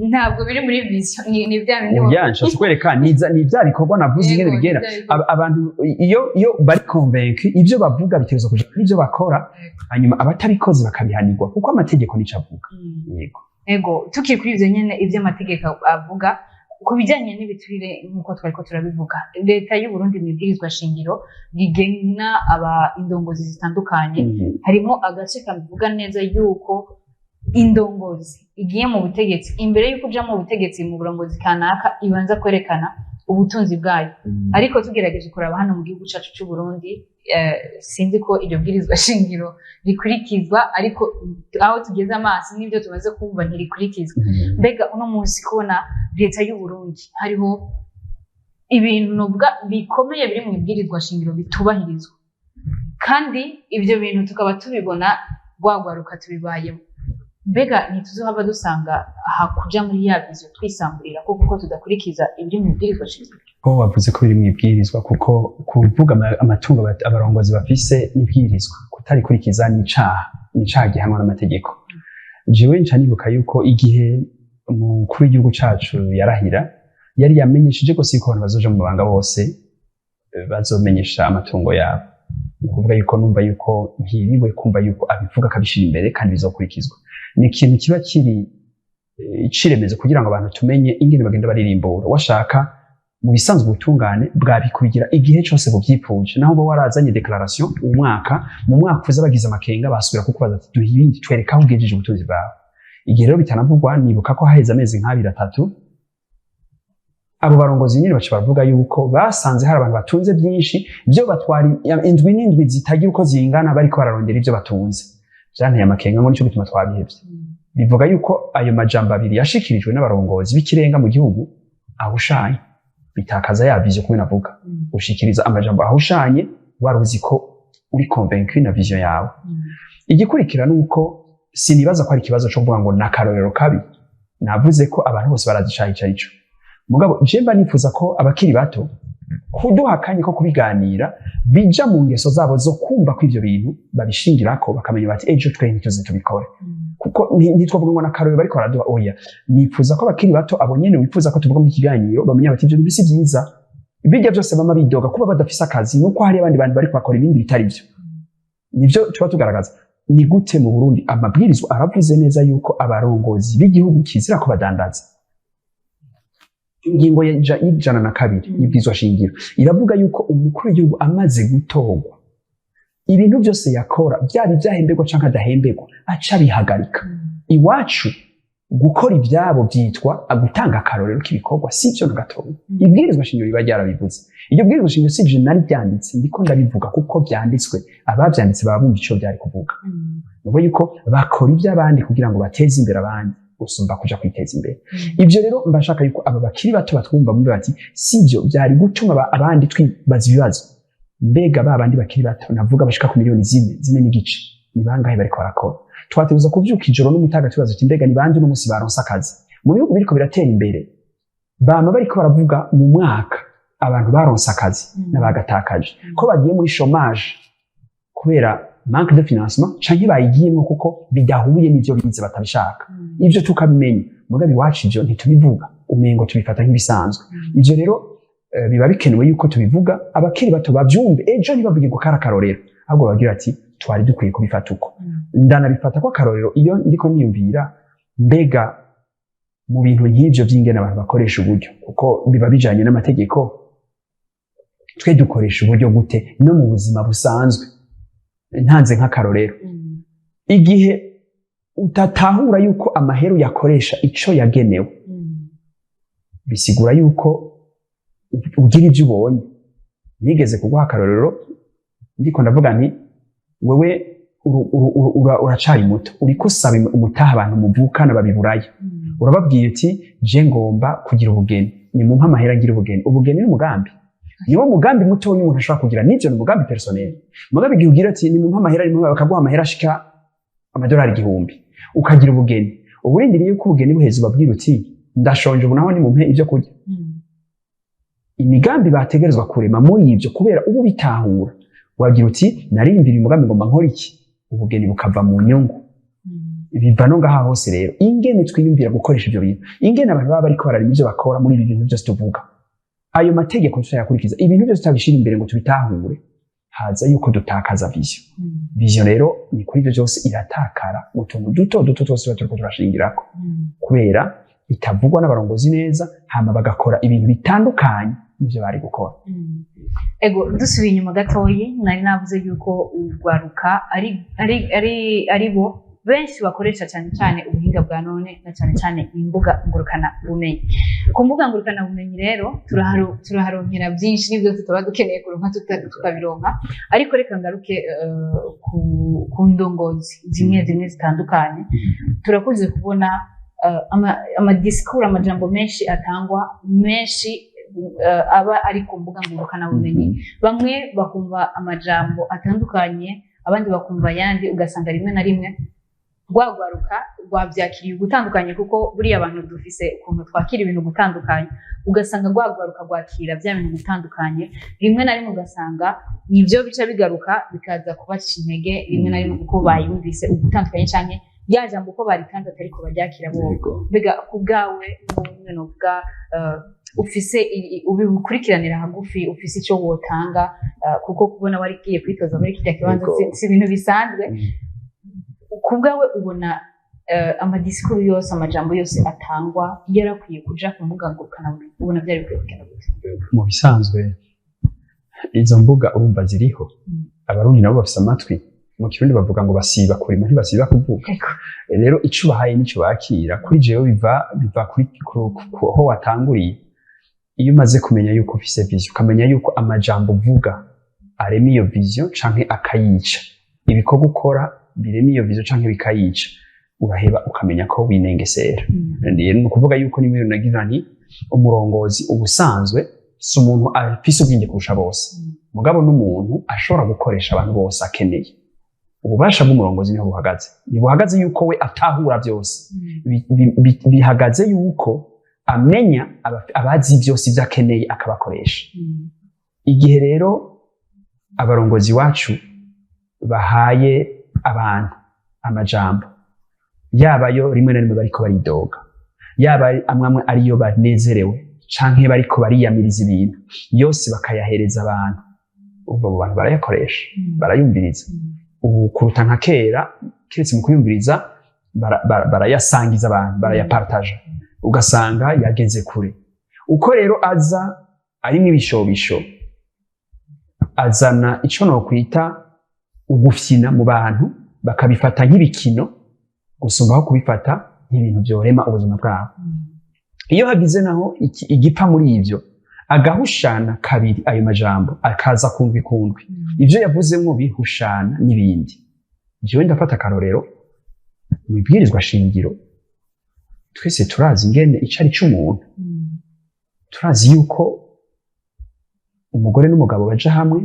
ntabwo biri muri vision ni bya bindi yanshatse kwereka ni bya bikorwa navuze ingene bigenda abantu iyo bari convaincu ivyo bavuga bitegerezwa kuja ivyo bakora hanyuma abatabikoze bakabihanirwa kuko amategeko nico avuga yego tukiri kuri ivyo nyene ivyo amategeko avuga ku bijyanye n'ibiturire nk'uko twariko turabivuga leta y'u Burundi mu ibwirizwa shingiro rigena indongozi zitandukanye harimo agace kabivuga neza yuko indongozi igiye mu butegetsi imbere y'uko uja mu butegetsi mu burongozi kanaka ibanza kwerekana ubutunzi bwayo ariko tugerageje kuraba hano mu gihugu cacu cy'u Burundi sinzi ko iryo bwirizwa shingiro rikurikizwa ariko aho tugeze amaso n'ibyo tumaze kumva ntirikurikizwa mbega uno munsi kubona leta y'u Burundi hariho ibintu novuga bikomeye biri mu bwirizwa shingiro bitubahirizwa kandi ibyo bintu tukaba tubibona rwagwaruka tubibayemo mbega ntituzohava dusanga hakuja muri ya vision twisamburira kuko tudakurikiza ibiri mu bwirizwa shingiro ko wavuze ko biri mu ibwirizwa kuko kuvuga amatungo abarongozi bafise ibwirizwa kutarikurikiza n'icaha gihanwa n'amategeko jewe nca nibuka yuko igihe umukuru w'igihugu cacu yarahira yari yamenyesheje ko siko abantu bazoja mu mabanga bose bazomenyesha amatungo yabo ni kuvuga yuko numva yuko ntiriwe kumva yuko abivuga akabishira imbere kandi bizokurikizwa ni ikintu kiba kiri ciremezo kugira ngo abantu tumenye ingene bagenda baririmbura washaka mu bisanzwe ubutungane bwabikubigira igihe cyose buvyipfuje naho bo warazanye declaration mu mwaka uza bagize amakenga basubira kukubaza ati duhe ibindi twereka aho ugejeje ubutunzi bwawe igihe rero bitanavugwa nibuka ko haheze amezi nk'abiri atatu abo barongozi nyine baca bavuga yuko basanze hari abantu batunze byinshi byo batwara indwi n'indwi zitagira uko zingana bariko bararondera ibyo batunze byanteye amakenga ngo nico bituma twabihevye bivuga yuko ayo majambo abiri yashikirijwe n'abarongozi b'ikirenga mu gihugu ahushanye bitakaza ya vision kumwe navuga ushikiriza amajambo ahushanye waruzi ko uri convaincu na vision yawe igikurikira nuko sinibaza ko ari kibazo cyo kuvuga ngo nakarorero kabi navuze ko abantu bose barazicaye icarico mugabo jemba nifuza ko abakiri bato kuduhakanye ko kubiganira bija mu ngeso zabo zo kumva ko ivyo bintu babishingirako bakamenya bati ejo twe ntituze tubikore kuko nitwavuga ngo nakarorero bariko baraduha oya nifuza ko abakiri bato abo nyene wifuza ko tuvuga mu kiganiro bamenya bati ivyo bintu si byiza bijya byose bama bidoga kuba badafise akazi nuko hari abandi bantu bariko bakora ibindi bitari byo nivyo tuba tugaragaza ni gute mu Burundi amabwirizwa aravuze neza yuko abarongozi b'igihugu kizira ko badandaza ingingo ya 102 y'ibwirizwa shingiro iravuga yuko umukuru w'igihugu amaze gutorwa ibintu byose yakora byari byahemberwa canke adahemberwa aca bihagarika iwacu gukora ibyabo byitwa agutanga akarorero k'ibikorwa sivyo na gatoya ibwirizwa shingiro riba ryarabivuze iryo bwirizwa shingiro si je nari byanditse ndiko ndabivuga kuko byanditswe abavyanditse baba bumva ico byari kuvuga nuko yuko bakora iby'abandi kugira ngo bateze imbere abandi usumba kuja kwiteza imbere ivyo rero mbashaka yuko aba bakiri bato batwumva mumbe bati sivyo byari gutuma abandi twibaza ibibazo mbega babandi bakiri bato navuga bashika ku miliyoni zine n'igice ni bangahe bariko barakora twateguza kuvyuka ijoro n'umutaga tubaza ati mbega ni bande n'umunsi baronsa akazi mu bihugu biriko biratera imbere bama bariko baravuga mu mwaka abantu baronsa akazi n'abagatakaje ko bagiye muri chômage kubera manque de financement canke bayigiyemo kuko bidahuye n'ivyo bize batabishaka ivyo tukabimenya mugabe iwacu ivyo ntitubivuga umengo tubifata nk'ibisanzwe ivyo rero biba bikenewe yuko tubivuga abakiri bato bavyumve ejo ntibavuge ngo karakarorero ahubwo bagira ati twari dukwiye kubifata uko ndanabifata ko akarorero iyo ndiko niyumvira mbega mu bintu nk'ivyo vy'ingene abantu bakoresha uburyo kuko biba bijanye n'amategeko twe dukoresha uburyo gute no mu buzima busanzwe ntanze nk'akarorero igihe utatahura yuko amaheru yakoresha ico yagenewe bisigura yuko ugira ivyo ubonye nigeze kuguha akarorero ndiko ndavuga nti wewe uracari muto uriko usaba umutaha abantu muvukana babiburaye urababwiye uti je ngomba kugira ubugeni ni mu mpamahera ngira ubugeni n'umugambi niwo mugambi muto umuntu ashobora kugira n'ivyo n'umugambi personnel mugambi igihe ugira ati ni mu mpamahera rimwe bakaguha amahera ashika amadolari 1000 ukagira ubugeni uburindiriye ko ubugeni buheza ubabwira uti ndashonje ubu naho ni mu mpe ivyo kurya imigambi bategerezwa kurema muri ivyo kubera ubu bitahura wagira uti narimbira umugambi ngomba nkora iki ubugeni bukava mu nyungu biva no ngaha hose rero ingene twiyumvira gukoresha ivyo bintu ingene abantu baba bariko bararima ivyo bakora muri ibi bintu byose tuvuga ayo mategeko tutayakurikiza ibintu byose tutabishira imbere ngo tubitahure haza yuko dutakaza vision rero ni kuri ivyo byose iratakara utuntu duto twose turiko turashingirako kubera itavugwa n'abarongozi neza hama bagakora ibintu bitandukanye n'ivyo bari gukora ego dusubiye inyuma gatoyi nari navuze yuko urwaruka ari bo benshi bakoresha cyane cyane ubuhinga bwa none na cyane cyane imbuga ngurukana bumenyi ku mbuga ngurukana bumenyi rero turaharonkera byinshi n'ibyo tutaba dukeneye kuronka tukabironka ariko reka ngaruke ku ndongozi zimwe zitandukanye turakunze kubona amadisikuru amajambo menshi atangwa menshi aba ari ku mbuga ngurukana bumenyi bamwe bakumva amajambo atandukanye abandi bakumva yandi ugasanga rimwe na rimwe rwagwaruka rwabyakiriye gutandukanye kuko buriya abantu dufise ukuntu twakira ibintu gutandukanye ugasanga rwagwaruka rwakira bya bintu gutandukanye rimwe na rimwe ugasanga nivyo bica bigaruka bikaza kubaca intege rimwe na rimwe kuko bayumvise ugutandukanye canke ryajambo uko barikanze atari ko baryakira bo mbega kubgawe n'umwe novuga ufise ubikurikiranira hagufi ufise ico wotanga kuko kubona warigiye kwitoza muri kijya kibanza si ibintu bisanzwe kubgawe ubona amadisikuru yose amajambo yose atangwa yarakwiye kuja ku mbuga ngurukana bumenyi ubona byari bikwiye kugenda gute mu bisanzwe izo mbuga urumva ziriho abarundi nabo bafise amatwi mu kirundi bavuga ngo basiba kurima ntibasiba kuvuga rero ico bahaye nico bakira kuri jewe biva kuri ho watanguriye iyo umaze kumenya yuko ufise vision ukamenya yuko amajambo uvuga arema iyo vision canke akayica ibikorwa ukora birema iyo vision canke bikayica uraheba ukamenya ko winengesera rero no kuvuga yuko nimwe nagira nti umurongozi ubusanzwe si umuntu afise ubwenge kurusha bose mugabo n'umuntu ashobora gukoresha abantu bose akeneye ububasha bw'umurongozi niho buhagaze buhagaze yuko we atahura byose bihagaze yuko amenya abazi byose ibyo akeneye akabakoresha igihe rero abarongozi wacu bahaye abantu amajambo yabayo rimwe na rimwe bariko baridoga yaba amwe ariyo banezerewe canke bariko bariyamiriza ibintu yose bakayahereza abantu ubwo bantu barayakoresha barayumviriza ubu kuruta nka kera kiretse mu kuyumviriza barayasangiza abantu barayapartaje ugasanga yageze kure uko rero aza ari n'ibishobisho azana ico no kwita ugufyina mu bantu bakabifata nk'ibikino gusumbaho kubifata nk'ibintu byorema ubuzima bwabo iyo hagize naho igipfa muri ivyo agahushana kabiri ayo majambo akaza kumva ikundwi ivyo yavuzemwo bihushana n'ibindi jewe ndafata akarorero mwibwirizwa shingiro twese turazi ingene icari c'umuntu turazi yuko umugore n'umugabo baja hamwe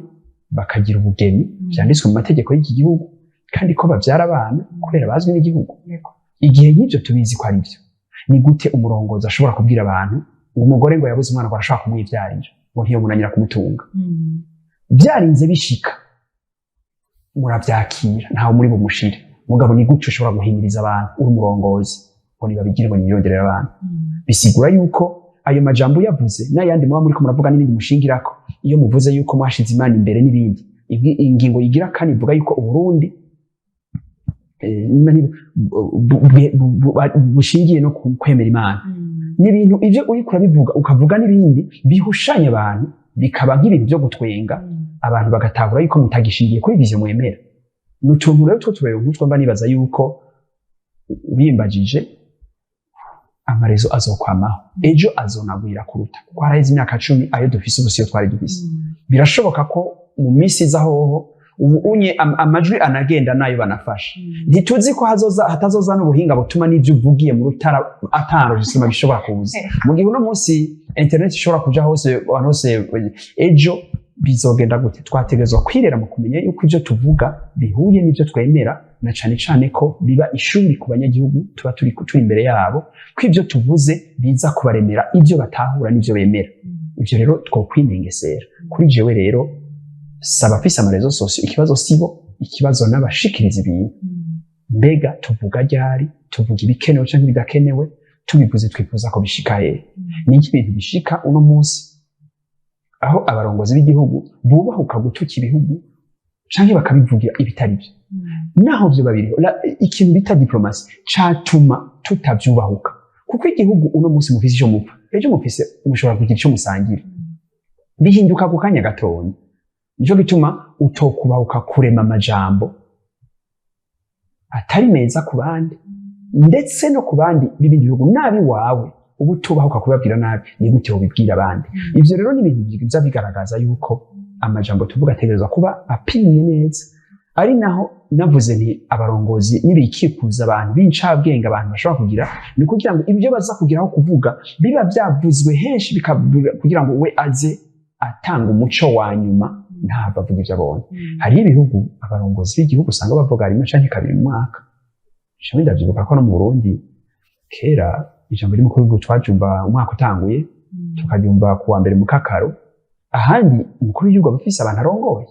bakagira ubugeni vyanditswe mu mategeko y'iki gihugu kandi ko bavyara abana kubera bazwi n'igihugu igihe nk'ivyo tubizi ko ari vyo ni gute umurongozi ashobora kubwira abantu ngo umugore ngo yabuze umwana ngo arashaka kumwivyarira ngo ntiyomunanira kumutunga byarinze bishika muravyakira ntaho muri bumushire mugabo ni gute ushobora guhimiriza abantu uri umurongozi ngo nibabigire ngo nironderera abantu bisigura yuko ayo majambo yavuze n'ayandi muba muriko muravuga n'ibindi mushingirako iyo muvuze yuko mwashize Imana imbere n'ibindi ingingo yigira kandi ivuga yuko Uburundi bushingiye no kwemera Imana n'ibintu ivyo uriko urabivuga ukavuga n'ibindi bihushanya abantu bikaba nk'ibintu byo gutwenga abantu bagatahura yuko mutagishingiye kuri vision mwemera n'utuntu rero two turero nk'utwo mba nibaza yuko ubimbagije amarezo azokwamaho ejo azonagwira kuruta kuko haraheze imyaka 10 ayo dufise ubusiyo twari dufise birashoboka ko mu minsi zahoho ubu unye amajwi anagenda nayo banafasha ntituzi ko hatazoza n'ubuhinga butuma n'ivyo uvugiye mu rutara atanrojisima bishobora kuza mu gihe uno munsi internet ishobora kuja hose ejo bizogenda gute twategerezwa kwirera mu kumenya yuko ivyo tuvuga bihuye n'ivyo twemera na cane cane ko biba ishuri ku banyagihugu tuba turi imbere yabo ko ivyo tuvuze biza kubaremera ivyo batahura n'ivyo bemera ivyo rero twokwinengesera kuri jewe rero saba fisa amarezo sosio ikibazo sibo ikibazo n'abashikiriza ibintu mbega tuvuga ryari tuvuga ibikenewe canke bidakenewe tubivuze twifuza ko bishika ni ibintu bishika uno munsi aho abarongozi b'igihugu bubahuka gutuka ibihugu canke bakabivugira ibitari byo naho byo babiriho ikintu bita diplomasi catuma tutavyubahuka kuko igihugu uno munsi mufise ico mupfa ejo mufise umushobora kugira ico musangira bihinduka ku kanya gatonya nico gituma utokubahuka kurema amajambo atari meza ku bandi ndetse no ku bandi b'ibindi bihugu nabi wawe ubu tubahuka kubabwira nabi ni gute ubibwira abandi ivyo rero ni ibintu biza bigaragaza yuko amajambo tuvuga ategerezwa kuba apimye neza ari naho navuze nti abarongozi nibikikuza abantu b'incabwenge abantu bashobora kugira ni kugira ngo ibyo baza kugiraho kuvuga biba byavuzwe henshi kugira ngo we aze atanga umuco wa nyuma ntabwo avuga ivyo abonye hari ibihugu abarongozi b'igihugu usanga bavuga rimwe canke kabiri mu mwaka cyo ndavyibuka ko no mu Burundi kera ijambo rimwe ko twajumba umwaka utanguye tukajumba kuwa mbere mu kakaro ahandi umukuru w'igihugu abafise abantu arongoye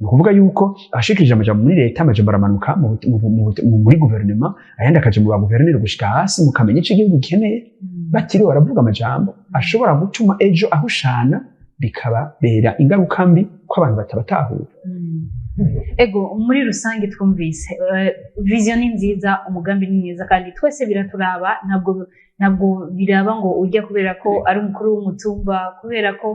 ni ukuvuga yuko ashikirije amajambo muri leta amajambo aramanuka muri guverinoma ayandi akaje mu baguverineri gushika hasi mukamenya ico igihugu gikeneye batiriwe baravuga amajambo ashobora gutuma ejo ahushana bikababera ingaruka mbi ko abantu batabatahura ego muri rusange twumvise vision ni nziza umugambi ni mwiza kandi twese biraturaba ntabwo biraba ngo ujya kubera ko ari umukuru w'umutumba kubera ko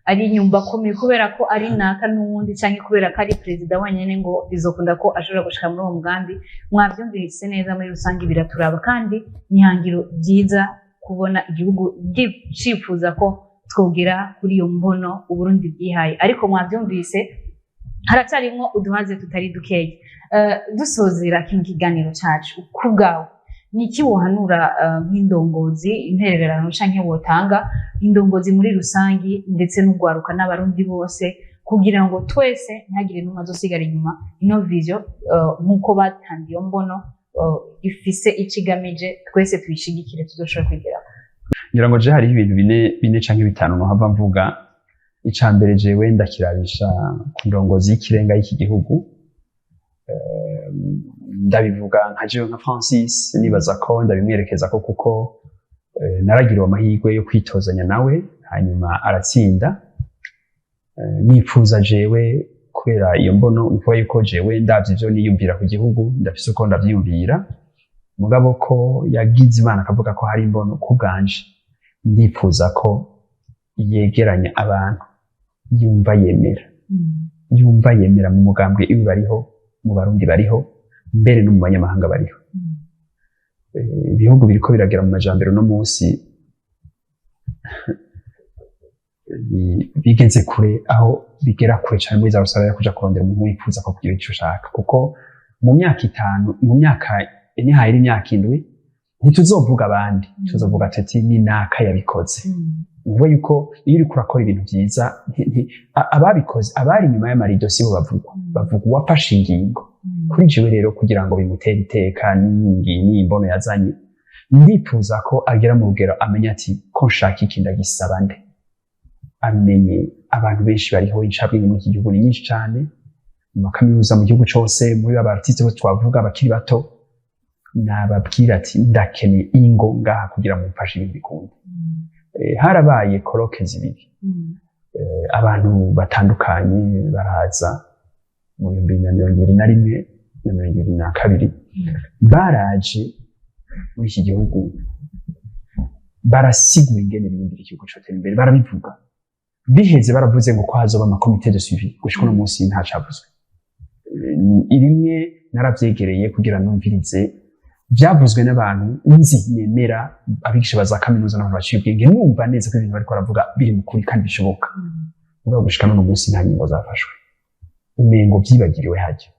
ari inyumba komeye kubera ko ari naka n'uwundi cyangwa kubera ko ari perezida wenyine ngo bizokunda ko ashobora gushika muri uwo mugambi mwabyumvise neza muri rusange biraturaba kandi nihangiro byiza kubona igihugu gicifuza ko twogera kuri iyo mbono Uburundi bwihaye ariko mwabyumvise haracarimwo uduhaze tutari dukeya dusozera kino kiganiro cacu kubgawe niki wohanura nk'indongozi intererano canke wotanga indongozi muri rusangi ndetse n'ugwaruka n'abarundi bose kugira ngo twese ntagire n'umwe azosigara inyuma ino vision nkuko batangiye mbono ifise ikigamije twese tuyishigikire tuzoshobora kwigera ngira ngo je hari ibintu bine canke bitanu no hava mvuga icambere jewe ndakirabisha ku ndongozi y'ikirenga y'iki gihugu ndabivuga nka jewe nka Francis nibaza ko ndabimwerekeza ko kuko naragiriwe amahirwe yo kwitozanya nawe hanyuma aratsinda nipfuza jewe kubera iyo mbono uko yuko jewe ndavye ivyo niyumvira ku gihugu ndafise uko ndavyiyumvira mugabo ko yagize Imana akavuga ko hari imbono kubganje ndipfuza ko yegeranya abantu yumva yemera mu mugambwe ibi bariho mu barundi bariho mbere no mu banyamahanga bariho ibihugu biriko biragera mu majambere no munsi bigenze kure aho bigera kure cyane muri za rusara kuja kurondera umuntu wifuza ko kugira icyo ushaka kuko mu myaka 5 mu myaka nihaye imyaka 7 ntituzovuga abandi tuzovuga ati ni naka yabikoze uvuga yuko iyo uri kurakora ibintu byiza ababikoze abari nyuma y'amarido sibo bavuga uwafashe ingingo kuri jewe rero kugira ngo bimutere iteka n'imbono yazanye ndifuza ko agera mu rugero amenya ati ko nshaka iki ndagisaba nde amenye abantu benshi bariho incabwenge mu gihugu ni nyinshi cyane mu makaminuza mu gihugu cyose muri abartiste bo twavuga abakiri bato nababwira ati ndakeneye ingo ngaha kugira ngo mfashe ibintu bikunda harabaye koroke zibiri abantu batandukanye baraza mu 2021 na 2022 baraje muri iki gihugu barasigura ingene biyumvira igihugu cotera imbere, barabivuga biheze baravuze ngo ko hazoba amakomite de suivi, gushika uno munsi ntacavuzwe. Rimwe naravyegereye kugira numvirize byavuzwe n'abantu nzi nemera, abigisha baza kaminuza n'abantu baciye ubwenge, numva neza ko ibintu bariko baravuga biri mu kuri kandi bishoboka. Ubwo gushika n'uno munsi nta ngingo zafashwe, umengo vyibagiriwe hajya.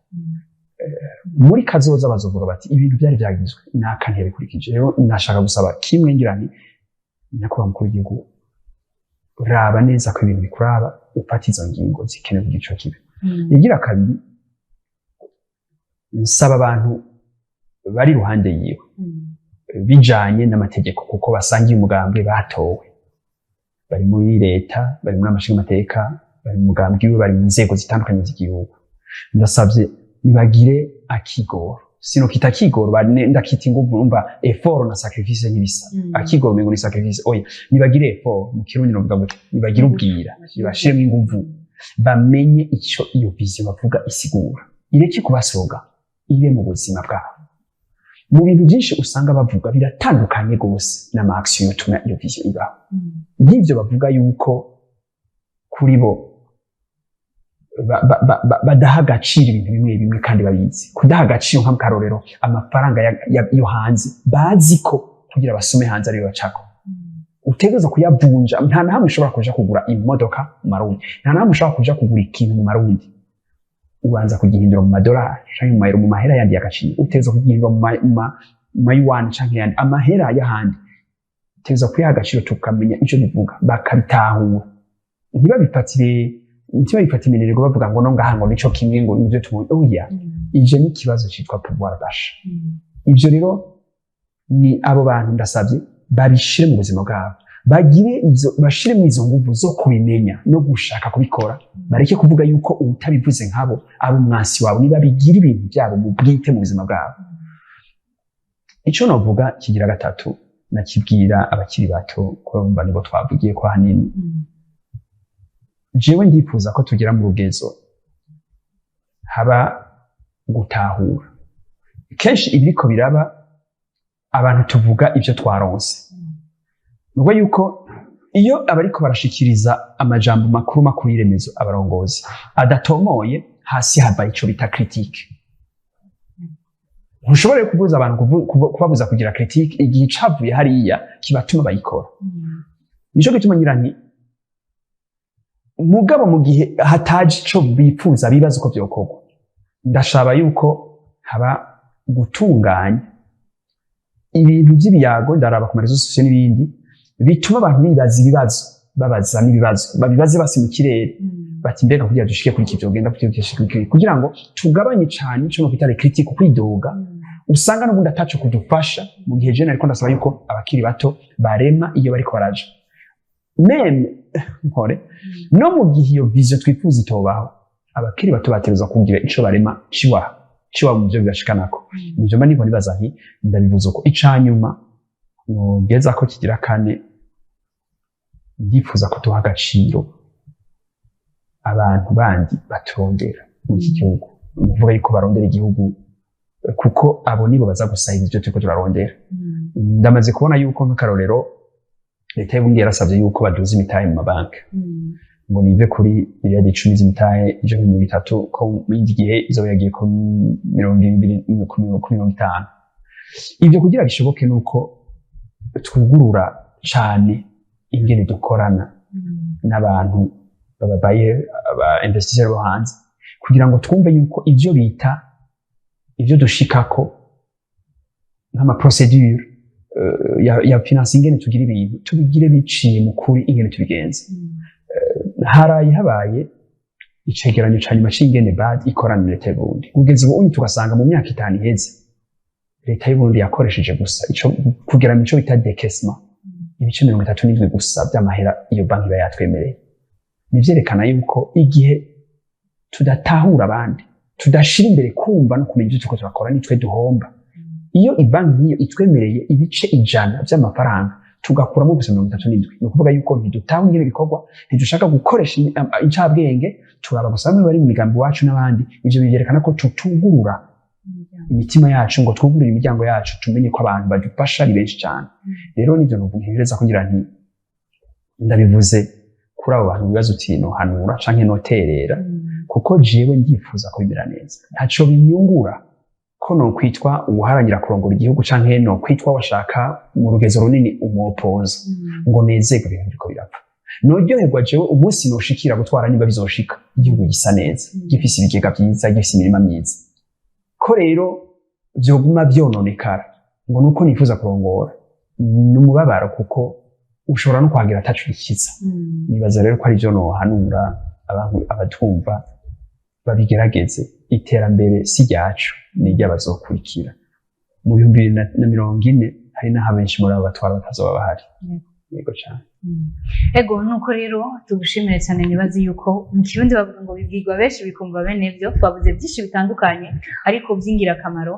Muri kazoza bazovuga bati ibintu byari byagizwe n'akantebe bikurikije. Rero nashaka gusaba kimwe ngira nti nyakubahwa mukuru w'igihugu, raba neza ko ibintu bikuraba, ufata izo ngingo zikenewe ku gico kibe. Igira kabiri, nsaba abantu bari ruhande yiwe bijanye n'amategeko, kuko basangiye umugambi, batowe, bari muri leta, bari muri amashinga amateka, bari mu mugambi wiwe, bari mu nzego zitandukanye z'igihugu. Ndasavye nibagire akigoro, sino kita akigoro ndakita inguvu, umva effort na sacrifice ntibisa. Akigoro mengo ni sacrifice, oya nibagire effort, mu kirundi novuga gute, nibagire ubwira, nibashiremo inguvu, bamenye ico iyo vision bavuga isigura, ireke kubasoga, ibe mu buzima bwabo. Mu bintu byinshi usanga bavuga biratandukanye gose n'ama action yotuma iyo vision ibaho. Nk'ivyo bavuga yuko kuri bo badaha agaciro ibintu bimwe bimwe kandi babizi. Kudaha agaciro nk'akarorero amafaranga yo hanze, bazi ko kugira basome hanze ariyo bacako. Utegereza kuyavunja, nta na hamwe ushobora kuja kugura imodoka mu Marundi, nta na hamwe ushobora kuja kugura ikintu mu Marundi ubanza kugihindura mu madolari canke mu mayero, mu mahera yandi y'agaciro. Utegereza kugihindura mu yuan canke yandi amahera y'ahandi. Utegereza kuyaha agaciro tukamenya ico bivuga, bakabitahura. Ntibabifata iminirego bavuga ngo no ngaha ngo nico kimwe ngo nivyo tumuye. Oya, ivyo ni ikibazo citwa pouvoir d'achat. Ivyo rero ni abo bantu ndasavye babishire mu buzima bwabo, bagire izo, bashire mu izo nguvu zo kubimenya no gushaka kubikora. Bareke kuvuga yuko utabivuze nkabo abo umwansi wabo, niba bigira ibintu byabo mu bwite mu buzima bwabo. Ico novuga kigira gatatu, nakibwira abakiri bato ko mba nibo twavugiye ko hanini. Jewe ndifuza ko tugera mu rugezo haba gutahura. Kenshi ibiriko biraba abantu tuvuga ivyo twaronse, nubwo yuko iyo abariko barashikiriza amajambo makuru y'iremezo abarongozi adatomoye, hasi hava ico bita critique. Ntushobore kubuza abantu kubabuza kugira critique igihe cavuye hariya kibatuma bayikora. Nico gituma ngira nti mugabo mu gihe hataje ico bifuza bibaza uko vyokorwa, ndashaba yuko haba gutunganya ibintu by'ibiyago, ndaraba ku marezo sosiyo n'ibindi bituma abantu bibaza ibibazo, babaza n'ibibazo, babibaze basi mu kirere, bati mbega kugira dushike kuri iki vyogenda kugira ngo tugabanye cane ico no kwita critique, kwidoga. Usanga n'ubundi ataco kudufasha, mu gihe je nariko ndasaba yuko abakiri bato barema iyo bariko baraja. Meme nkore no mu gihe iyo vision twifuza itobaho, abakiri bato bategerezwa kugira ico barema ciwa mu byo bigashikanako. Nivyo mba niko nibaza nti ndabivuze uko. Icanyuma nogeza ko kigira kane, ndifuza ko tuha agaciro abantu bandi baturondera mu iki gihugu, nuvuga yuko barondera igihugu, kuko abo nibo baza gusahiriza ivyo turiko turarondera. Ndamaze kubona yuko nk'akarorero leta y'Uburundi yarasavye yuko baduza imitahe mu mabanki, ngo nive kuri miliyari 10 z'imitahe ije mu 3, ko mu gihe izo yagiye ku 2050. Ivyo kugira bishoboke nuko twugurura cane ingene dukorana n'abantu babaye aba investisseurs bo hanze, kugira ngo twumve yuko ivyo bita ivyo dushikako nk'ama procedure ya finance ingene tugira ibintu tubigire biciye mu kuri ingene tubigenza. Haraye habaye icegeranyo ca nyuma c'ingene BAD ikorana na leta y'Uburundi. Kugeza ubu tugasanga mu myaka 5 iheze leta y'Uburundi yakoresheje gusa ico kugira mico bita décaissement ibice 37 gusa by'amahera iyo banki iba yatwemereye. Nivyerekana yuko igihe tudatahura abandi, tudashira imbere kumva no kumenya ivyo turiko turakora, nitwe duhomba. Iyo ibanki niyo itwemereye ibice 100 by'amafaranga tugakuramo gusa 37, no kuvuga yuko ntidutaho ingene bikorwa, ntidushaka gukoresha incabwenge, turaba gusa bamwe bari mu migambi wacu n'abandi. Ivyo byerekana ko tutugurura imitima yacu ngo twugurire imiryango yacu tumenye ko abantu badufasha ari benshi cyane rero nivyo ntegereza kugira nti ndabivuze kuri abo bantu bibaza uti nohanura canke noterera kuko jewe ndifuza ko bimera neza ntaco binyungura ko no kwitwa ubuharangira kurongora igihugu canke no kwitwa washaka mu rugezo runini umuopoza ngo nezerwe ibintu biriko birapfa noryoherwa jewe umunsi noshikira gutwara niba bizoshika igihugu gisa neza gifise ibigega vyiza gifise imirima myiza ko rero vyoguma vyononekara ngo nuko nifuza kurongora n'umubabaro kuko ushobora no kwagira atacu bikiza nibaza rero ko ari vyo nohanura abantu abatumva babigerageze iterambere si ryacu ni ry'abazokurikira mu 2040 hari n'aho benshi muri abo batwara batazoba bahari yego cyane ego nuko rero tugushimire cyane nibazi yuko mu kirundi bavuga ngo bibwirwa benshi bikumva bene byo twavuze byinshi bitandukanye ariko by'ingirakamaro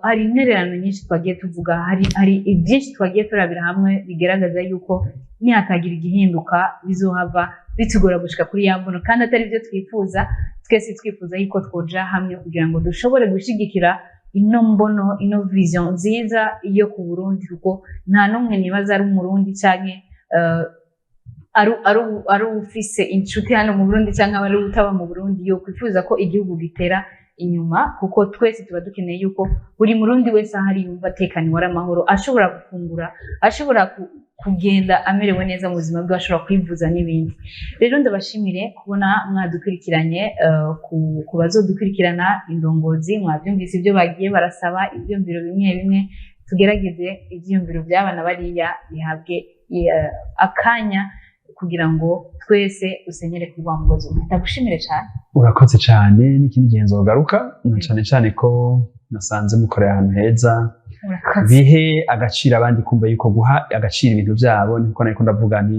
hari intererano nyinshi twagiye tuvuga hari byinshi twagiye turabira hamwe bigaragaza yuko nihatagira igihinduka bizohava bitugora gushika kuri yambuno kandi atari byo twifuza twese twifuza yuko twoja hamwe kugira ngo dushobore gushigikira ino mbono ino vision nziza iyo ku Burundi kuko nta numwe nibaza ari umurundi canke ari ufise inshuti hano mu Burundi canke ari utaba mu Burundi yo kwifuza ko igihugu gitera inyuma kuko twese tuba dukeneye yuko buri murundi wese ahari yumva atekanye wari amahoro ashobora gufungura ashobora kugenda amerewe neza mu buzima bwe ashobora kwivuza n'ibindi rero ndabashimire kubona mwadukurikiranye ku bazodukurikirana indongozi mwabyumvise ibyo bagiye barasaba ibyumviro bimwe bimwe tugerageze ibyumviro by'abana bariya bihabwe akanya kugira ngo twese dusenyere kuri wa mugozi umwe ndagushimire cyane urakoze cyane n'ikindi gihe nzogaruka cyane cyane ko nasanze mukorera ahantu heza bihe agaciro abandi kumva yuko guha agaciro ibintu byabo niko nariko ndavuga nti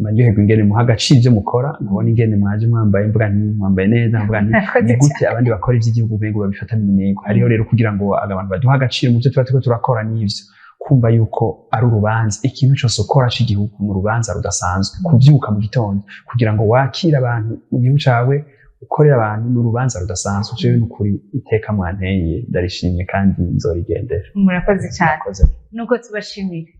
maryoherwa ingene muha agaciro ibyo mukora nkabona ingene mwaje mwambaye mvuga nti mwambaye neza mvuga nti ni gute abandi bakora iby'igihugu bengo babifata n'intego hariho rero kugira ngo abantu baduha agaciro mu byo tuba turiko turakora n'ivyo kumva yuko ari urubanza ikintu cyose ukora cy'igihugu mu rubanza rudasanzwe kubyuka mu gitondo kugira ngo wakire abantu mu gihugu cawe ukorera abantu n'urubanza rudasanzwe jewe n'ukuri iteka mwanteye ndarishimye kandi nzorigendera murakoze cyane nuko tubashimire